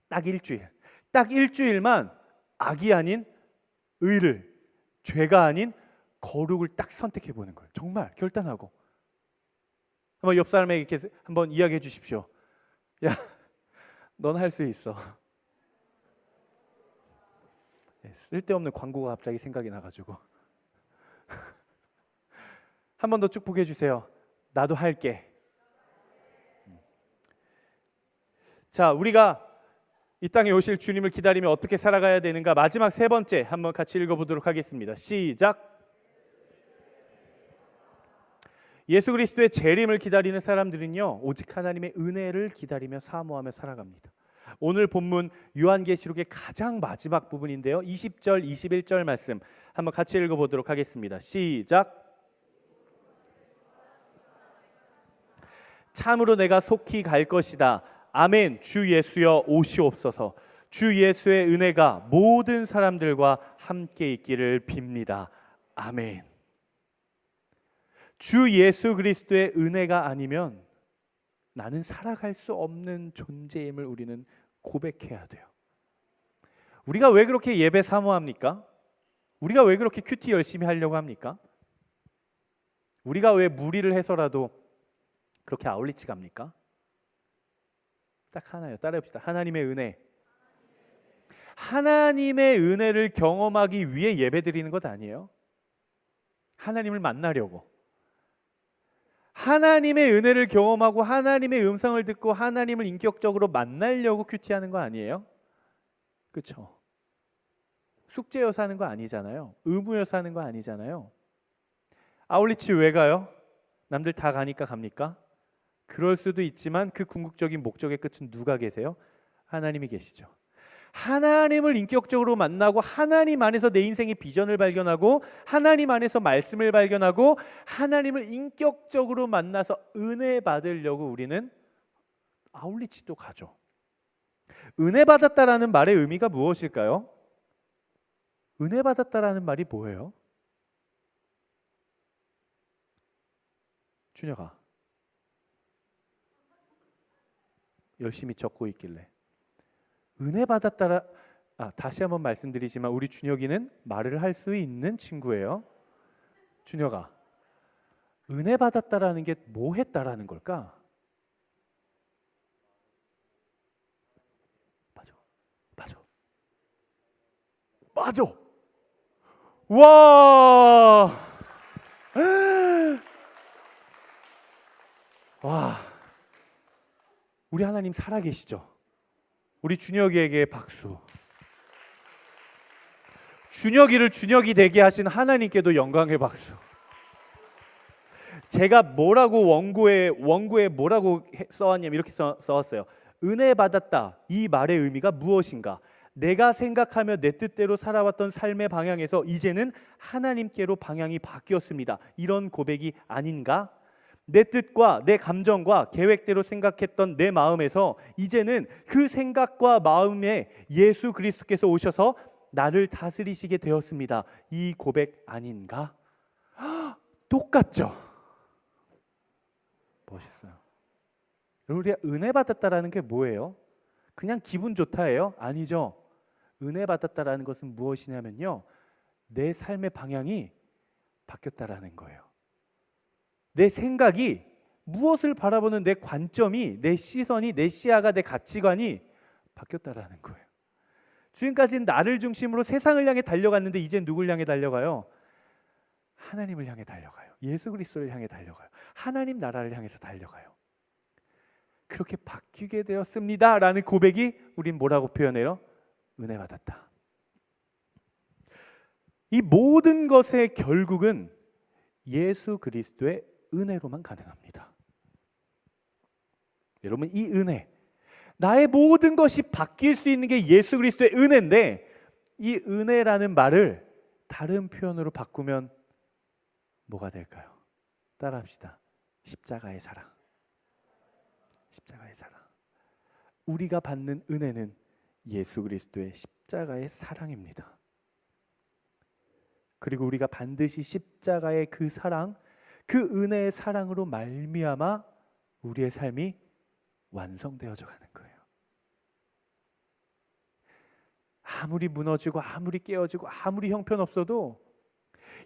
딱 일주일만 악이 아닌 의를, 죄가 아닌 거룩을 딱 선택해 보는 거예요. 정말 결단하고. 한번 옆 사람에게 이렇게 한번 이야기해 주십시오. 야, 넌 할 수 있어. 쓸데없는 광고가 갑자기 생각이 나가지고 한 번 더 축복해 주세요. 나도 할게. 자, 우리가 이 땅에 오실 주님을 기다리며 어떻게 살아가야 되는가, 마지막 세 번째 한번 같이 읽어보도록 하겠습니다. 시작. 예수 그리스도의 재림을 기다리는 사람들은요, 오직 하나님의 은혜를 기다리며 사모하며 살아갑니다. 오늘 본문 요한계시록의 가장 마지막 부분인데요, 20절 21절 말씀 한번 같이 읽어보도록 하겠습니다. 시작. 참으로 내가 속히 갈 것이다. 아멘. 주 예수여 오시옵소서. 주 예수의 은혜가 모든 사람들과 함께 있기를 빕니다. 아멘. 주 예수 그리스도의 은혜가 아니면 나는 살아갈 수 없는 존재임을 우리는 고백해야 돼요. 우리가 왜 그렇게 예배 사모합니까? 우리가 왜 그렇게 큐티 열심히 하려고 합니까? 우리가 왜 무리를 해서라도 그렇게 아울리치 갑니까? 딱 하나요. 따라해봅시다. 하나님의 은혜. 하나님의 은혜를 경험하기 위해 예배드리는 것 아니에요. 하나님을 만나려고, 하나님의 은혜를 경험하고 하나님의 음성을 듣고 하나님을 인격적으로 만나려고 큐티하는 거 아니에요? 그렇죠? 숙제여서 하는 거 아니잖아요. 의무여서 하는 거 아니잖아요. 아울리치 왜 가요? 남들 다 가니까 갑니까? 그럴 수도 있지만 그 궁극적인 목적의 끝은 누가 계세요? 하나님이 계시죠. 하나님을 인격적으로 만나고 하나님 안에서 내 인생의 비전을 발견하고 하나님 안에서 말씀을 발견하고 하나님을 인격적으로 만나서 은혜 받으려고 우리는 아울리치도 가죠. 은혜 받았다라는 말의 의미가 무엇일까요? 은혜 받았다라는 말이 뭐예요? 준혁아, 열심히 적고 있길래. 은혜 받았다라, 다시 한번 말씀드리지만 우리 준혁이는 말을 할 수 있는 친구예요. 준혁아, 은혜 받았다라는 게 뭐 했다라는 걸까? 맞아. 와, 와, 우리 하나님 살아계시죠? 우리 준혁이에게 박수. 준혁이를 준혁이 되게 하신 하나님께도 영광의 박수. 제가 뭐라고 원고에 뭐라고 써왔냐면 이렇게 써왔어요. 은혜 받았다, 이 말의 의미가 무엇인가? 내가 생각하며 내 뜻대로 살아왔던 삶의 방향에서 이제는 하나님께로 방향이 바뀌었습니다. 이런 고백이 아닌가? 내 뜻과 내 감정과 계획대로 생각했던 내 마음에서 이제는 그 생각과 마음에 예수 그리스도께서 오셔서 나를 다스리시게 되었습니다. 이 고백 아닌가? 똑같죠? 멋있어요. 우리가 은혜 받았다라는 게 뭐예요? 그냥 기분 좋다예요? 아니죠. 은혜 받았다라는 것은 무엇이냐면요, 내 삶의 방향이 바뀌었다라는 거예요. 내 생각이, 무엇을 바라보는 내 관점이, 내 시선이, 내 시야가, 내 가치관이 바뀌었다라는 거예요. 지금까지는 나를 중심으로 세상을 향해 달려갔는데 이제 누굴 향해 달려가요? 하나님을 향해 달려가요. 예수 그리스도를 향해 달려가요. 하나님 나라를 향해서 달려가요. 그렇게 바뀌게 되었습니다 라는 고백이 우린 뭐라고 표현해요? 은혜 받았다. 이 모든 것의 결국은 예수 그리스도의 은혜로만 가능합니다. 여러분, 이 은혜, 나의 모든 것이 바뀔 수 있는 게 예수 그리스도의 은혜인데, 이 은혜라는 말을 다른 표현으로 바꾸면 뭐가 될까요? 따라합시다. 십자가의 사랑. 십자가의 사랑. 우리가 받는 은혜는 예수 그리스도의 십자가의 사랑입니다. 그리고 우리가 반드시 십자가의 그 사랑, 그 은혜의 사랑으로 말미암아 우리의 삶이 완성되어져 가는 거예요. 아무리 무너지고 아무리 깨어지고 아무리 형편없어도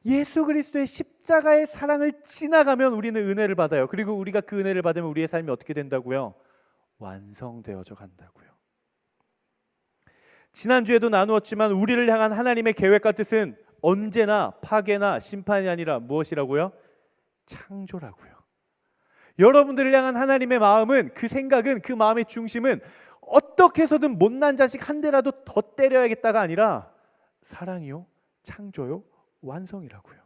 예수 그리스도의 십자가의 사랑을 지나가면 우리는 은혜를 받아요. 그리고 우리가 그 은혜를 받으면 우리의 삶이 어떻게 된다고요? 완성되어져 간다고요. 지난주에도 나누었지만 우리를 향한 하나님의 계획과 뜻은 언제나 파괴나 심판이 아니라 무엇이라고요? 창조라고요. 여러분들을 향한 하나님의 마음은, 그 생각은, 그 마음의 중심은 어떻게 해서든 못난 자식 한 대라도 더 때려야겠다가 아니라 사랑이요, 창조요, 완성이라고요.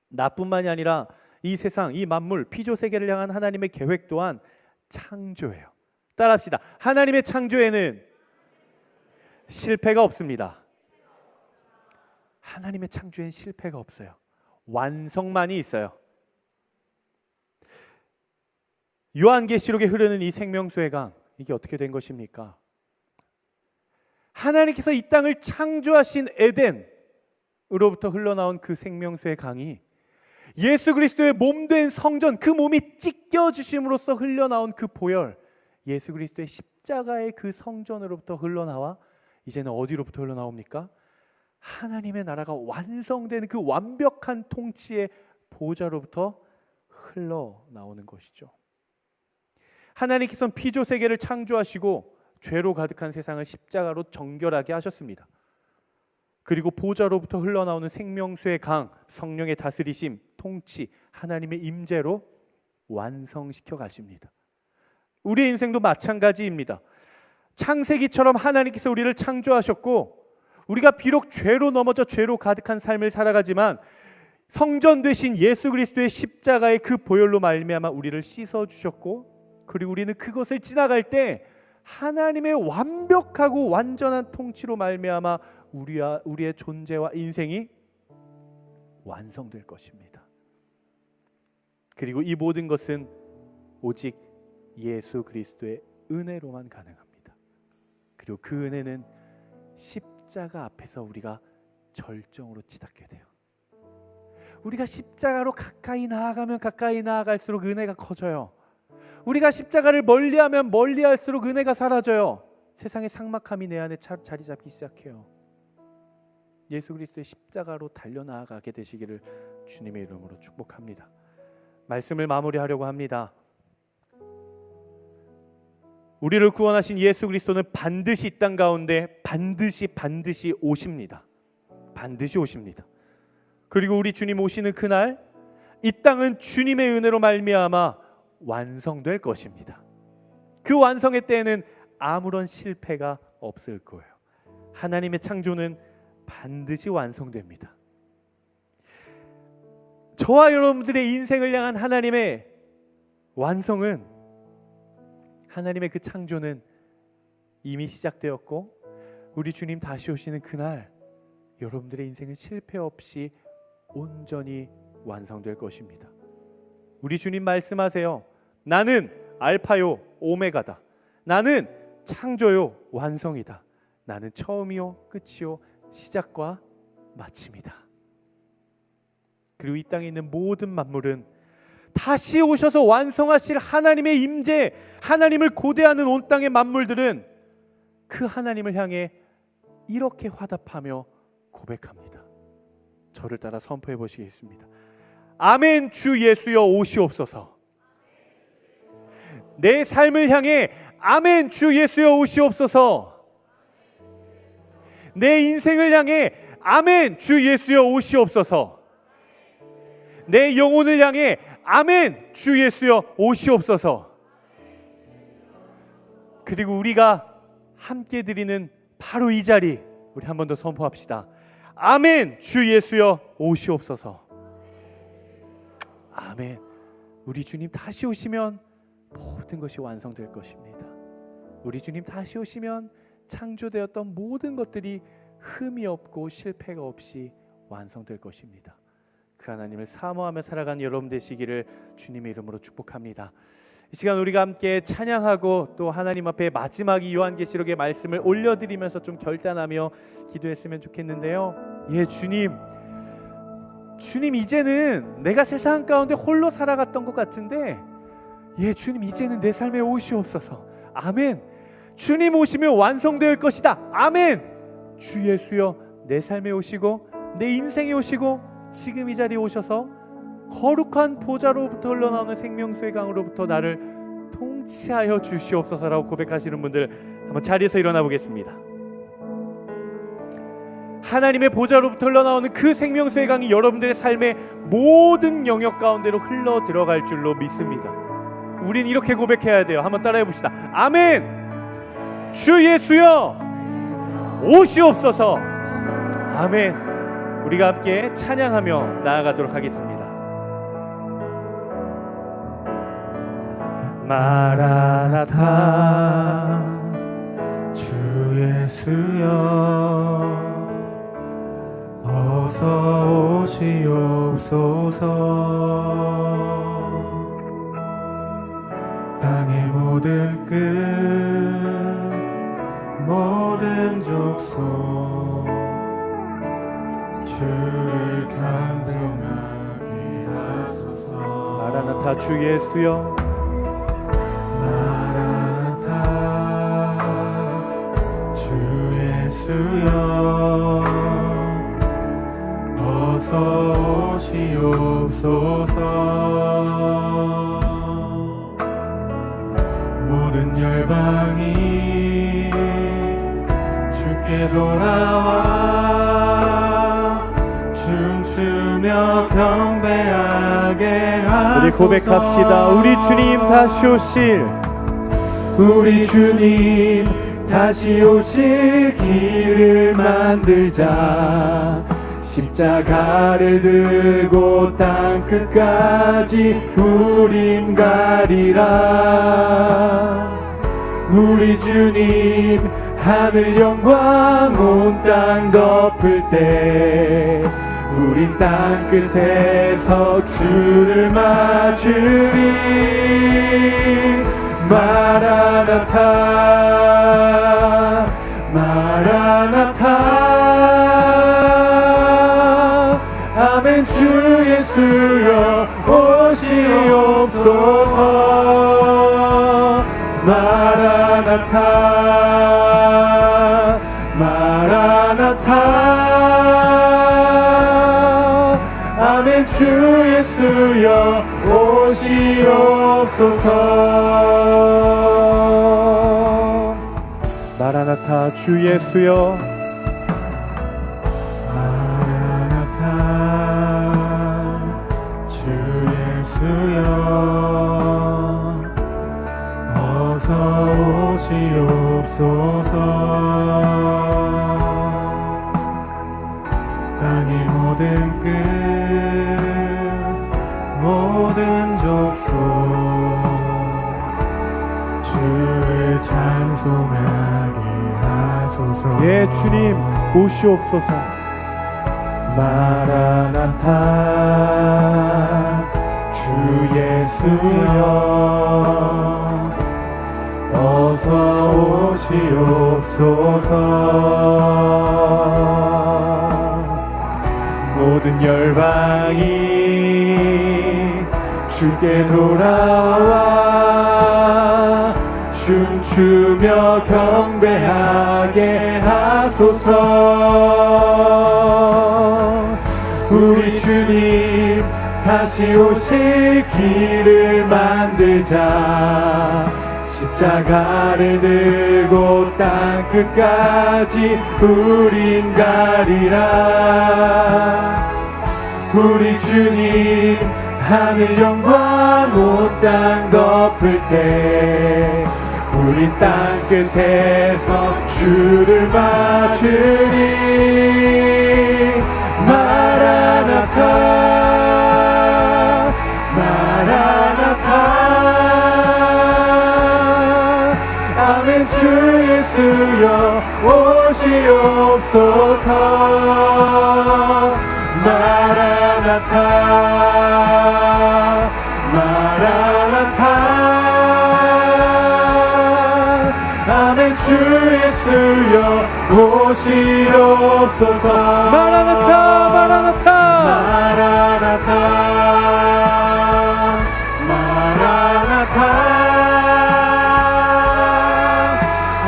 나뿐만이 아니라 이 세상, 이 만물, 피조 세계를 향한 하나님의 계획 또한 창조예요. 따라합시다. 하나님의 창조에는 실패가 없습니다. 하나님의 창조엔 실패가 없어요. 완성만이 있어요. 요한계시록에 흐르는 이 생명수의 강, 이게 어떻게 된 것입니까? 하나님께서 이 땅을 창조하신 에덴으로부터 흘러나온 그 생명수의 강이 예수 그리스도의 몸된 성전, 그 몸이 찢겨주심으로써 흘러나온 그 보혈, 예수 그리스도의 십자가의 그 성전으로부터 흘러나와 이제는 어디로부터 흘러나옵니까? 하나님의 나라가 완성되는 그 완벽한 통치의 보좌로부터 흘러나오는 것이죠. 하나님께서는 피조 세계를 창조하시고 죄로 가득한 세상을 십자가로 정결하게 하셨습니다. 그리고 보좌로부터 흘러나오는 생명수의 강, 성령의 다스리심, 통치, 하나님의 임재로 완성시켜 가십니다. 우리의 인생도 마찬가지입니다. 창세기처럼 하나님께서 우리를 창조하셨고, 우리가 비록 죄로 넘어져 죄로 가득한 삶을 살아가지만 성전 되신 예수 그리스도의 십자가의 그 보혈로 말미암아 우리를 씻어 주셨고, 그리고 우리는 그것을 지나갈 때 하나님의 완벽하고 완전한 통치로 말미암아 우리의 존재와 인생이 완성될 것입니다. 그리고 이 모든 것은 오직 예수 그리스도의 은혜로만 가능합니다. 그리고 그 은혜는 십자가 앞에서 우리가 절정으로 치닫게 돼요. 우리가 십자가로 가까이 나아가면 가까이 나아갈수록 은혜가 커져요. 우리가 십자가를 멀리하면 멀리할수록 은혜가 사라져요. 세상의 삭막함이 내 안에 자리 잡기 시작해요. 예수 그리스도의 십자가로 달려나아가게 되시기를 주님의 이름으로 축복합니다. 말씀을 마무리하려고 합니다. 우리를 구원하신 예수 그리스도는 반드시 이 땅 가운데 반드시 오십니다. 반드시 오십니다. 그리고 우리 주님 오시는 그날 이 땅은 주님의 은혜로 말미암아 완성될 것입니다. 그 완성의 때에는 아무런 실패가 없을 거예요. 하나님의 창조는 반드시 완성됩니다. 저와 여러분들의 인생을 향한 하나님의 완성은, 하나님의 그 창조는 이미 시작되었고, 우리 주님 다시 오시는 그날 여러분들의 인생은 실패 없이 온전히 완성될 것입니다. 우리 주님 말씀하세요. 나는 알파요 오메가다. 나는 창조요 완성이다. 나는 처음이요 끝이요 시작과 마침이다. 그리고 이 땅에 있는 모든 만물은 다시 오셔서 완성하실 하나님의 임재, 하나님을 고대하는 온 땅의 만물들은 그 하나님을 향해 이렇게 화답하며 고백합니다. 저를 따라 선포해 보시겠습니다. 아멘. 주 예수여 오시옵소서. 내 삶을 향해 아멘. 주 예수여 오시옵소서. 내 인생을 향해 아멘. 주 예수여 오시옵소서. 내 영혼을 향해 아멘. 주 예수여 오시옵소서. 그리고 우리가 함께 드리는 바로 이 자리, 우리 한 번 더 선포합시다. 아멘. 주 예수여 오시옵소서. 아멘. 우리 주님 다시 오시면 모든 것이 완성될 것입니다. 우리 주님 다시 오시면 창조되었던 모든 것들이 흠이 없고 실패가 없이 완성될 것입니다. 그 하나님을 사모하며 살아가는 여러분 되시기를 주님의 이름으로 축복합니다. 이 시간 우리가 함께 찬양하고 또 하나님 앞에 마지막 이 요한계시록의 말씀을 올려드리면서 좀 결단하며 기도했으면 좋겠는데요. 예, 주님 이제는 내가 세상 가운데 홀로 살아갔던 것 같은데, 예, 주님 이제는 내 삶에 오시옵소서. 아멘. 주님 오시면 완성될 것이다. 아멘. 주 예수여 내 삶에 오시고 내 인생에 오시고 지금 이 자리에 오셔서 거룩한 보좌로부터 흘러나오는 생명수의 강으로부터 나를 통치하여 주시옵소서라고 고백하시는 분들 한번 자리에서 일어나 보겠습니다. 하나님의 보좌로부터 흘러나오는 그 생명수의 강이 여러분들의 삶의 모든 영역 가운데로 흘러 들어갈 줄로 믿습니다. 우린 이렇게 고백해야 돼요. 한번 따라해 봅시다. 아멘. 주 예수여 오시옵소서. 아멘. 우리가 함께 찬양하며 나아가도록 하겠습니다. 마라나타 주 예수여 어서 오시옵소서. 땅의 모든 끝 모든 족속 주를 찬송하게 하소서. 마라나타 주 예수여 마라나타 주 예수여 어서 오시옵소서. 모든 열방이 주께 돌아와 춤추며 경배하게 하소서. 우리 고백합시다. 우리 주님 다시 오실, 우리 주님 다시 오실 길을 만들자. 십자가를 들고 땅끝까지 우린 가리라. 우리 주님 하늘 영광 온 땅 덮을 때 우린 땅끝에서 주를 맞으리. 마라나타 마라나타 아멘. 주 예수여 오시옵소서. 마라나타 마라나타 아멘. 주 예수여 오시옵소서. 마라나타 주 예수여 어서 오시옵소서. 땅의 모든 끝 모든 족속 주를 찬송하게 하소서. 예 주님 오시옵소서. 마라나타 주 예수여 어서 오시옵소서. 모든 열방이 주께 돌아와 춤추며 경배하게 하소서. 우리 주님 다시 오실 길을 만들자. 십자가를 들고 땅끝까지 우린 가리라. 우리 주님 하늘 영광 온 땅 덮을 때 우린 땅끝에서 주를 맞으리. 마라나타 마라나타 아멘. 주 예수여 오시옵소서. 마라나타 마라나타 아멘. 주 예수여 오시옵소서. 마라나타 마라나타 마라나타 마라나타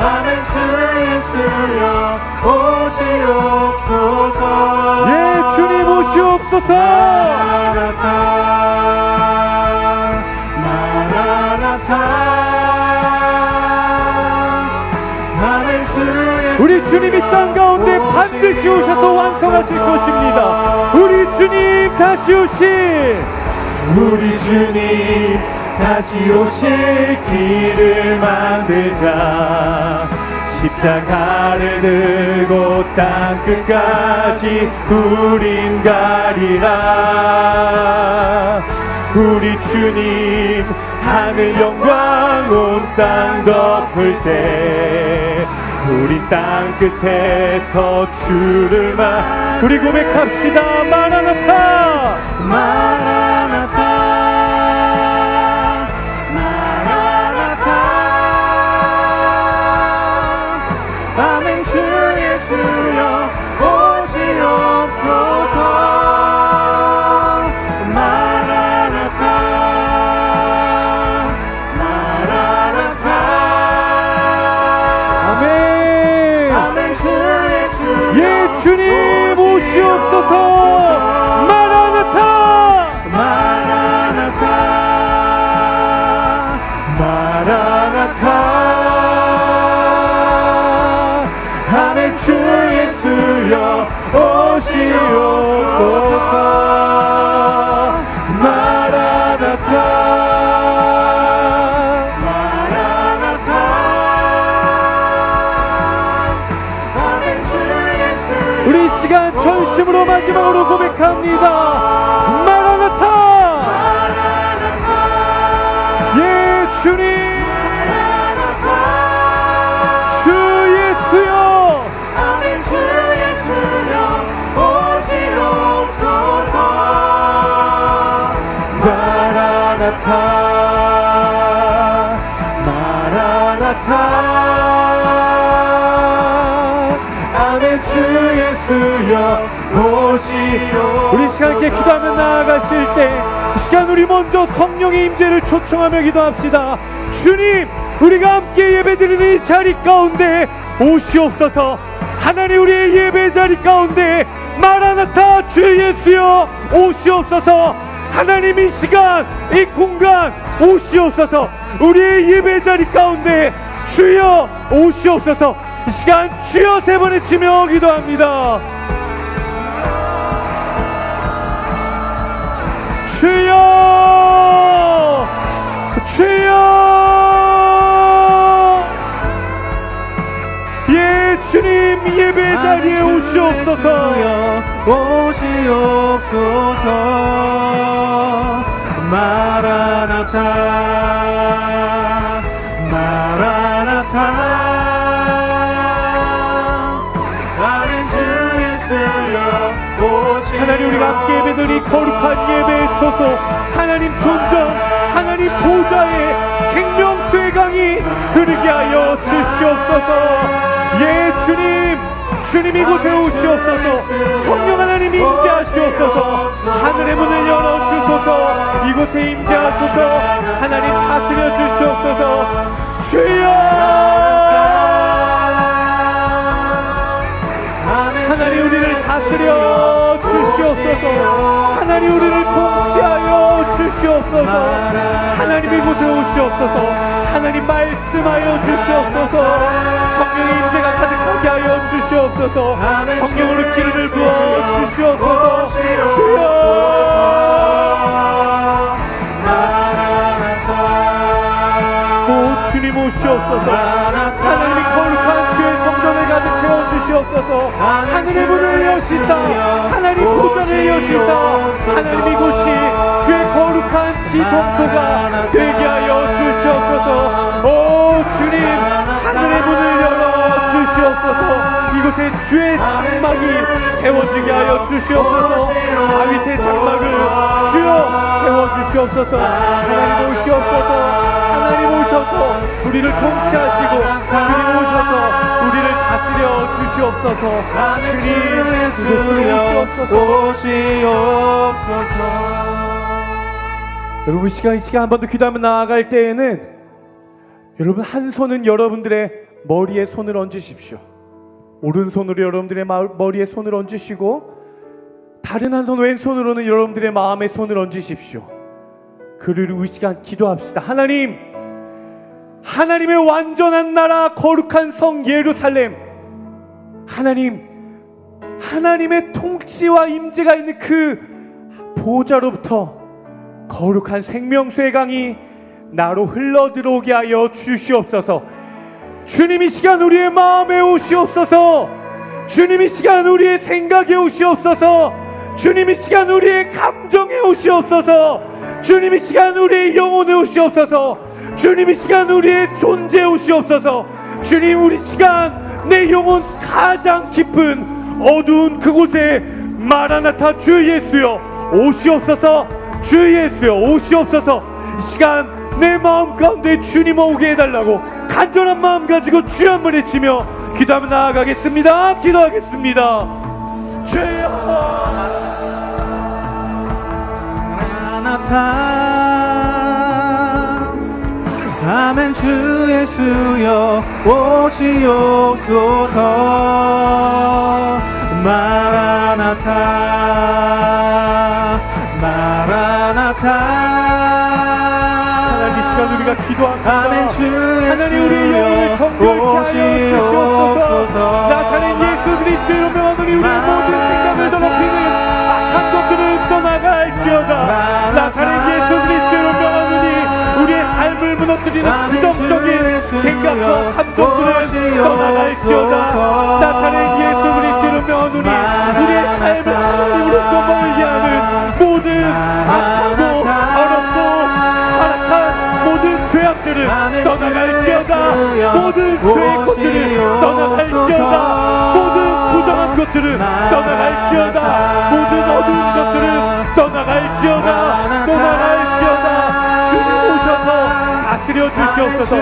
아멘. 주 예수여 오시옵소서. 예 주님 오시옵소서. 마라나타 마라나타 우리 주님이 땅 가운데 반드시 오셔서 완성하실 것입니다. 우리 주님 다시 오실, 우리 주님 다시 오실 길을 만들자. 십자가를 들고 땅끝까지 우린 가리라. 우리 주님 하늘 영광 온 땅 덮을 때 우리 땅끝에서 주를 우리 고백합시다. 마라나타 마라나타 마라나타. 아멘. 주 예수여 오시옵소서. 마라나타 마라나타. 아멘. 아멘. 주 예수여 예 주님 오시옵소서. 마라나타 마라나타 마라나타. 아멘. 주 예수여 오시옵소서. 마라나타 마라나타. 아멘. 주 예수여. 우리 시간 전심으로 마지막으로 고백합니다. 마라나타 예 주님 주 예수여. 아멘. 주 예수여 오시옵소서. 마라나타 마라나타. 아멘. 주 예수여 오시옵소서. 우리 시간 이렇게 기도하며 나아가실 때 이 시간 우리 먼저 성령의 임재를 초청하며 기도합시다. 주님 우리가 함께 예배드리는 이 자리 가운데 오시옵소서. 하나님 우리의 예배 자리 가운데 마라나타 주 예수여 오시옵소서. 하나님 이 시간 이 공간 오시옵소서. 우리의 예배 자리 가운데 주여 오시옵소서. 이 시간 주여 세 번 외치며 기도합니다. 주여 주여. 예 주님 예배 자리에 오시옵소서. 오시옵소서. 마라나타 마라나타. 아멘. 주 예수여 오시옵소서. 하나님 우리가 함께 예배드리 거룩한 예배의 초소 하나님 존전 하나님 보좌의 생명수의 강이 흐르게 하여 주시옵소서. 예 주님 주님 이곳에 오시옵소서. 성령 하나님 임재하시옵소서. 하늘의 문을 열어주소서. 이곳에 임재하소서. 하나님 다스려 주시옵소서. 주여 하나님 우리를 다스려 주시옵소서. 하나님 우리를 통치하여 주시옵소서. 하나님 이곳에 오시옵소서. 하나님 말씀하여 주시옵소서. 성령의 임재가 가득하게 하여 주시옵소서. 성령으로 기름을 부어 주시옵소서. 주여 오 주님 오시옵소서. 하나님이 거룩한 주의 성전을 가득 채워 주시옵소서. 하늘의 문을 여시사 하나님 보좌를 여시사 하나님 이곳이 주의 거룩한 지성소가 되게 하여 주시옵소서. 오 주님 하늘의 문을 열어 주시옵소서. 이곳에 주의 장막이 세워지게 하여 주시옵소서. 다윗의 장막을 주여 세워주시옵소서. 하나님 오시옵소서. 하나님 오셔서 우리를 통치하시고 주님 오셔서 우리를 다스려 주시옵소서. 주님 이곳으로 오시옵소서. 여러분 이 시간 한 번 더 기도하며 나아갈 때에는 여러분 한 손은 여러분들의 머리에 손을 얹으십시오. 오른손으로 여러분들의 머리에 손을 얹으시고 다른 한 손 왼손으로는 여러분들의 마음에 손을 얹으십시오. 그리고 이 시간 기도합시다. 하나님, 하나님의 완전한 나라 거룩한 성 예루살렘, 하나님, 하나님의 통치와 임재가 있는 그 보좌로부터 거룩한 생명수의 강이 나로 흘러 들어오게 하여 주시옵소서. 주님 이 시간 우리의 마음에 오시옵소서. 주님 이 시간 우리의 생각에 오시옵소서. 주님 이 시간 우리의 감정에 오시옵소서. 주님 이 시간 우리의 영혼에 오시옵소서. 주님 이 시간 우리의 존재에 오시옵소서. 주님, 우리 시간 내 영혼 가장 깊은 어두운 그곳에 마라나타 주 예수여 오시옵소서. 주 예수여 오시옵소서. 이 시간 내 마음 가운데 주님 오게 해달라고 간절한 마음 가지고 주여 한번 외치며 기도하며 나아가겠습니다. 기도하겠습니다. 주여
마라나타 아멘. 주 예수여 오시옵소서. 마라나타 마라나타.
하나님 이 시간 우리가 기도합니다.
아멘. 주
하나님 우리의 영혼을 정결케 하여 주시옵소서. 나사렛 예수 그리스도의 명하노니 우리의 모든 생각을 더럽히는 악한 것들을 떠나갈지어다. 나사렛 예수 그리스도의 명하노니 우리의 삶을 무너뜨리는 부정적인 생각과 감정들을 떠나갈지어다. 나사렛 예수 그리스도의 명하노니 우리의 삶을 하나님으로부터 멀리하는 모든 악하고 더럽고 타락한 모든 죄악들을 떠나갈지어다. 모든 죄의 것들을 떠나갈지어다. 모든 부정한 것들을 떠나갈지어다. 모든 어두운 것들을 떠나갈지어다. 떠나갈지어다. 주님 오셔서 다스려 주시옵소서.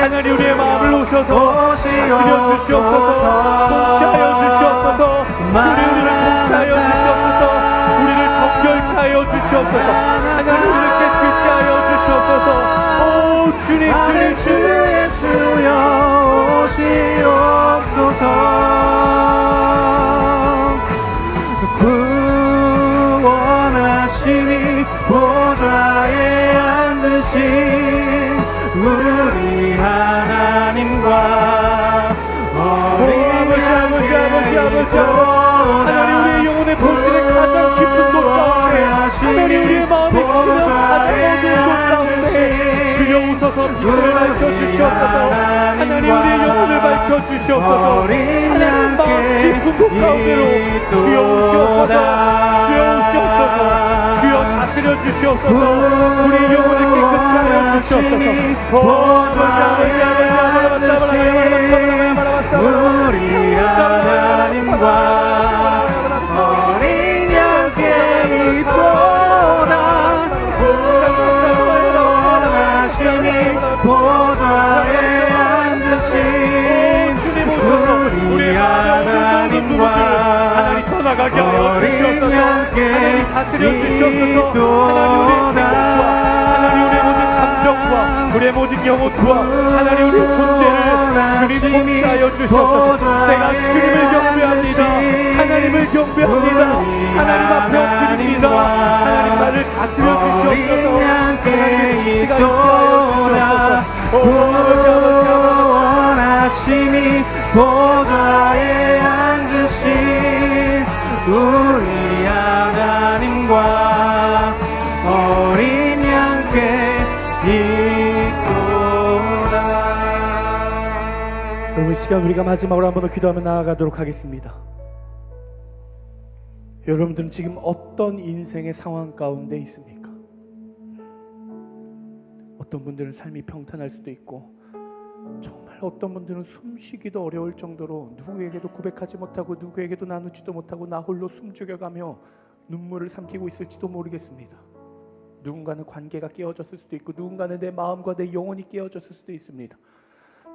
하나님 우리의 마음을 오셔서 다스려 주시옵소서. 통치하여 주시옵소서. 주님 우리를 통치하여 주시옵소서. 우리를 정결케 하여 주시옵소서. 하나님 우리를 깨끗게 하여 주시옵소서. 오 주님 주님
주 예수여 오시옵소서. 구원하심이 보좌에 앉으신 우리 하나님과 어린 양의
하나님 우리의 영혼의 본질의 가장 깊은 곳 가운데 하나님 우리의 마음의 신은 가장 어두운 곳 가운데 주여 오셔서 빛을 밝혀주시옵소서. 하나님 우리의 영혼을 밝혀주시옵소서. 하나님 마음 깊은 곳 가운데로 주여 오시옵소서. 주여 오시옵소서. 주여 다스려 주시옵소서. 우리의 영혼을 깨끗하게 하여 주시옵소서.
우리 하나님과 어린 양께 있도다. 구원하심이 보좌에 앉으신
주님 오셔서
우리 하나님과
하나님 떠나가게 하여 주시옵소서. 하나님 다스려 주시옵소서. 하나님 우리의 모든 감정과 우리의 모든 영혼과 하나님 우리의 존재를 주님 통치하여 주시옵소서. 내가 주님을 경배합니다. 하나님을 경배합니다. 하나님 앞에 엎드립니다. 하나님 나를 다스려 주시옵소서. 하나님 통치가 있게 하여 주시옵소서.
원하심이 보좌에 앉으신 우리 하나님과 어린 양께 있도다.
여러분 이 시간 우리가 마지막으로 한 번 더 기도하며 나아가도록 하겠습니다. 여러분들은 지금 어떤 인생의 상황 가운데 있습니까? 어떤 분들은 삶이 평탄할 수도 있고 정말 어떤 분들은 숨쉬기도 어려울 정도로 누구에게도 고백하지 못하고 누구에게도 나누지도 못하고 나 홀로 숨죽여가며 눈물을 삼키고 있을지도 모르겠습니다. 누군가는 관계가 깨어졌을 수도 있고 누군가는 내 마음과 내 영혼이 깨어졌을 수도 있습니다.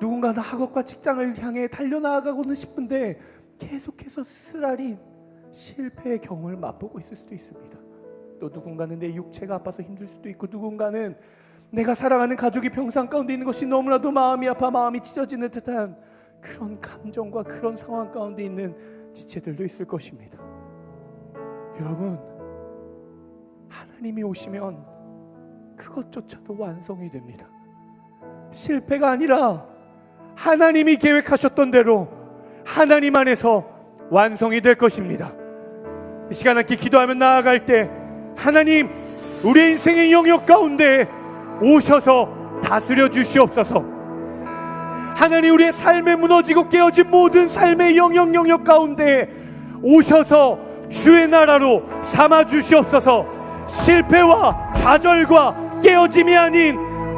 누군가는 학업과 직장을 향해 달려나가고는 싶은데 계속해서 쓰라리 실패의 경험을 맛보고 있을 수도 있습니다. 또 누군가는 내 육체가 아파서 힘들 수도 있고 누군가는 내가 사랑하는 가족이 병상 가운데 있는 것이 너무나도 마음이 아파 마음이 찢어지는 듯한 그런 감정과 그런 상황 가운데 있는 지체들도 있을 것입니다. 여러분, 하나님이 오시면 그것조차도 완성이 됩니다. 실패가 아니라 하나님이 계획하셨던 대로 하나님 안에서 완성이 될 것입니다. 이 시간 함께 기도하며 나아갈 때 하나님 우리 인생의 영역 가운데 오셔서 다스려 주시옵소서. 하나님, 우리의 삶에 무너지고 깨어진 모든 삶의 영역 가운데 오셔서 주의 나라로 삼아 주시옵소서. 실패와 좌절과 깨어짐이 아닌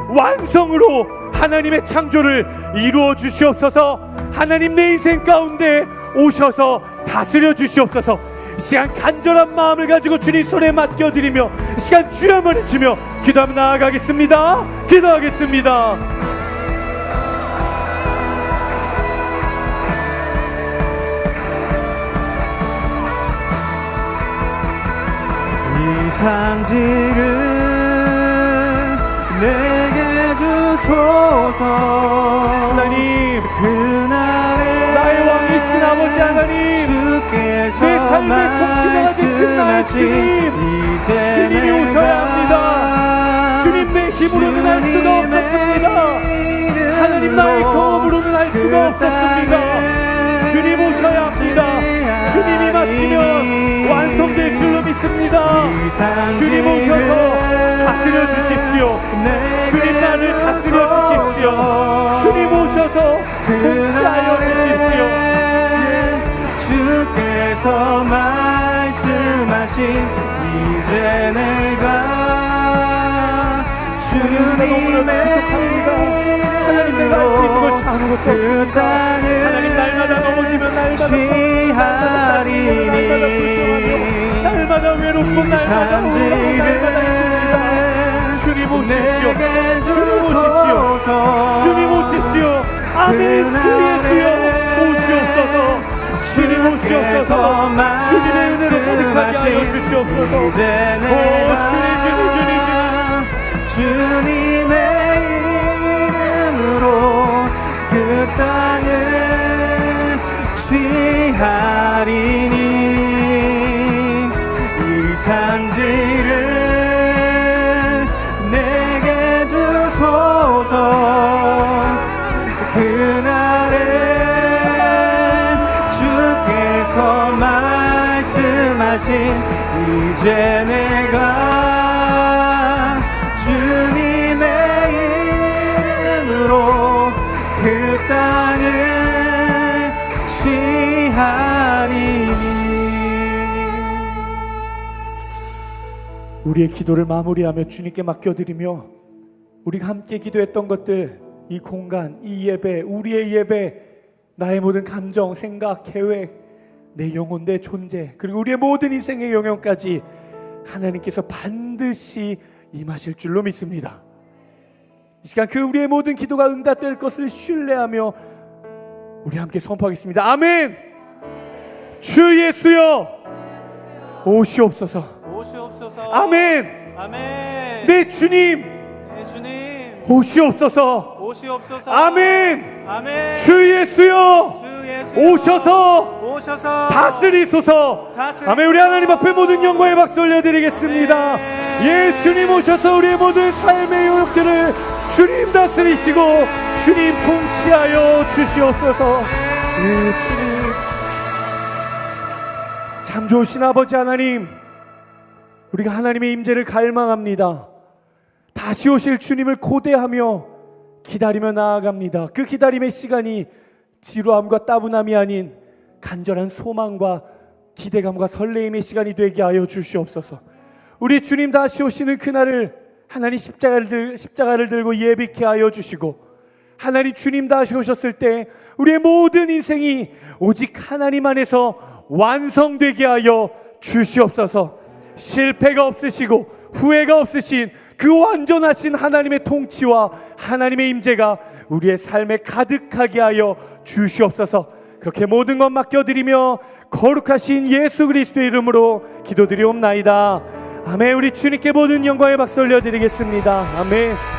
완성으로 하나님의 창조를 이루어 주시옵소서. 하나님, 내 인생 가운데 오셔서 다스려 주시옵소서. 이 시간 간절한 마음을 가지고 주님 손에 맡겨드리며 이 시간 주여만 외치며 기도하며 나아가겠습니다. 기도하겠습니다.
이 산지를 내게 주소서.
하나님,
그날에
나의 왕이신 아버지 하나님,
주께서
내 삶의 통치자가 되신 나의 주님, 주님이 오셔야 합니다. 주님, 내 힘으로는 할 수가 없었습니다. 하나님, 나의 경험으로는 할 수가 없었습니다. 주님 오셔야 합니다. 주님이 마시면 완성될 줄로 믿습니다. 주님 오셔서 다스려 주십시오. 주님, 나를 다스려 주십시오. 주님 오셔서 통치하여 주십시오.
주께서 말씀하신 이제 내가 주님의
하나님, 내가 할 수 있는 것이 아무것도 없습니다. 하나님, 날마다 넘어지면 날마다
취하리니
날마다 외롭고 날마다 힘듭니다. 주님 오십시오. 주님 오십시오. 주님 오십시오. 아멘. 주 예수여 오시옵소서. 주님 오시옵소서. 주님의 은혜로 가득하게 하여 주시옵소서. 오, 주님
주님의 이름으로 그 땅을 취하리니 이 산지를 내게 주소서. 그날에 주께서 말씀하신 이제 내가 주님의 이름으로 그 땅을 취하리니.
우리의 기도를 마무리하며 주님께 맡겨드리며 우리가 함께 기도했던 것들, 이 공간, 이 예배, 우리의 예배, 나의 모든 감정, 생각, 계획, 내 영혼, 내 존재, 그리고 우리의 모든 인생의 영역까지 하나님께서 반드시 임하실 줄로 믿습니다. 이 시간 그 우리의 모든 기도가 응답될 것을 신뢰하며 우리 함께 선포하겠습니다. 아멘. 주 예수여 오시옵소서.
오시옵소서.
아멘.
아멘.
내 주님
네, 주님
오시옵소서.
오시옵소서.
아멘.
아멘.
주 예수여
주 예수여
오셔서 다스리소서. 아멘. 우리 하나님 앞에 모든 영광의 박수 올려드리겠습니다. 예, 주님 오셔서 우리의 모든 삶의 영역들을 주님 다스리시고 주님 통치하여 주시옵소서. 예, 주님 참 좋으신 아버지 하나님, 우리가 하나님의 임재를 갈망합니다. 다시 오실 주님을 고대하며 기다리며 나아갑니다. 그 기다림의 시간이 지루함과 따분함이 아닌 간절한 소망과 기대감과 설레임의 시간이 되게 하여 주시옵소서. 우리 주님 다시 오시는 그날을 하나님 십자가를 들고 예비케 하여 주시고, 하나님 주님 다시 오셨을 때 우리의 모든 인생이 오직 하나님 안에서 완성되게 하여 주시옵소서. 실패가 없으시고 후회가 없으신 그 완전하신 하나님의 통치와 하나님의 임재가 우리의 삶에 가득하게 하여 주시옵소서. 그렇게 모든 것 맡겨드리며 거룩하신 예수 그리스도의 이름으로 기도드리옵나이다. 아멘. 우리 주님께 모든 영광의 박수 올려드리겠습니다. 아멘.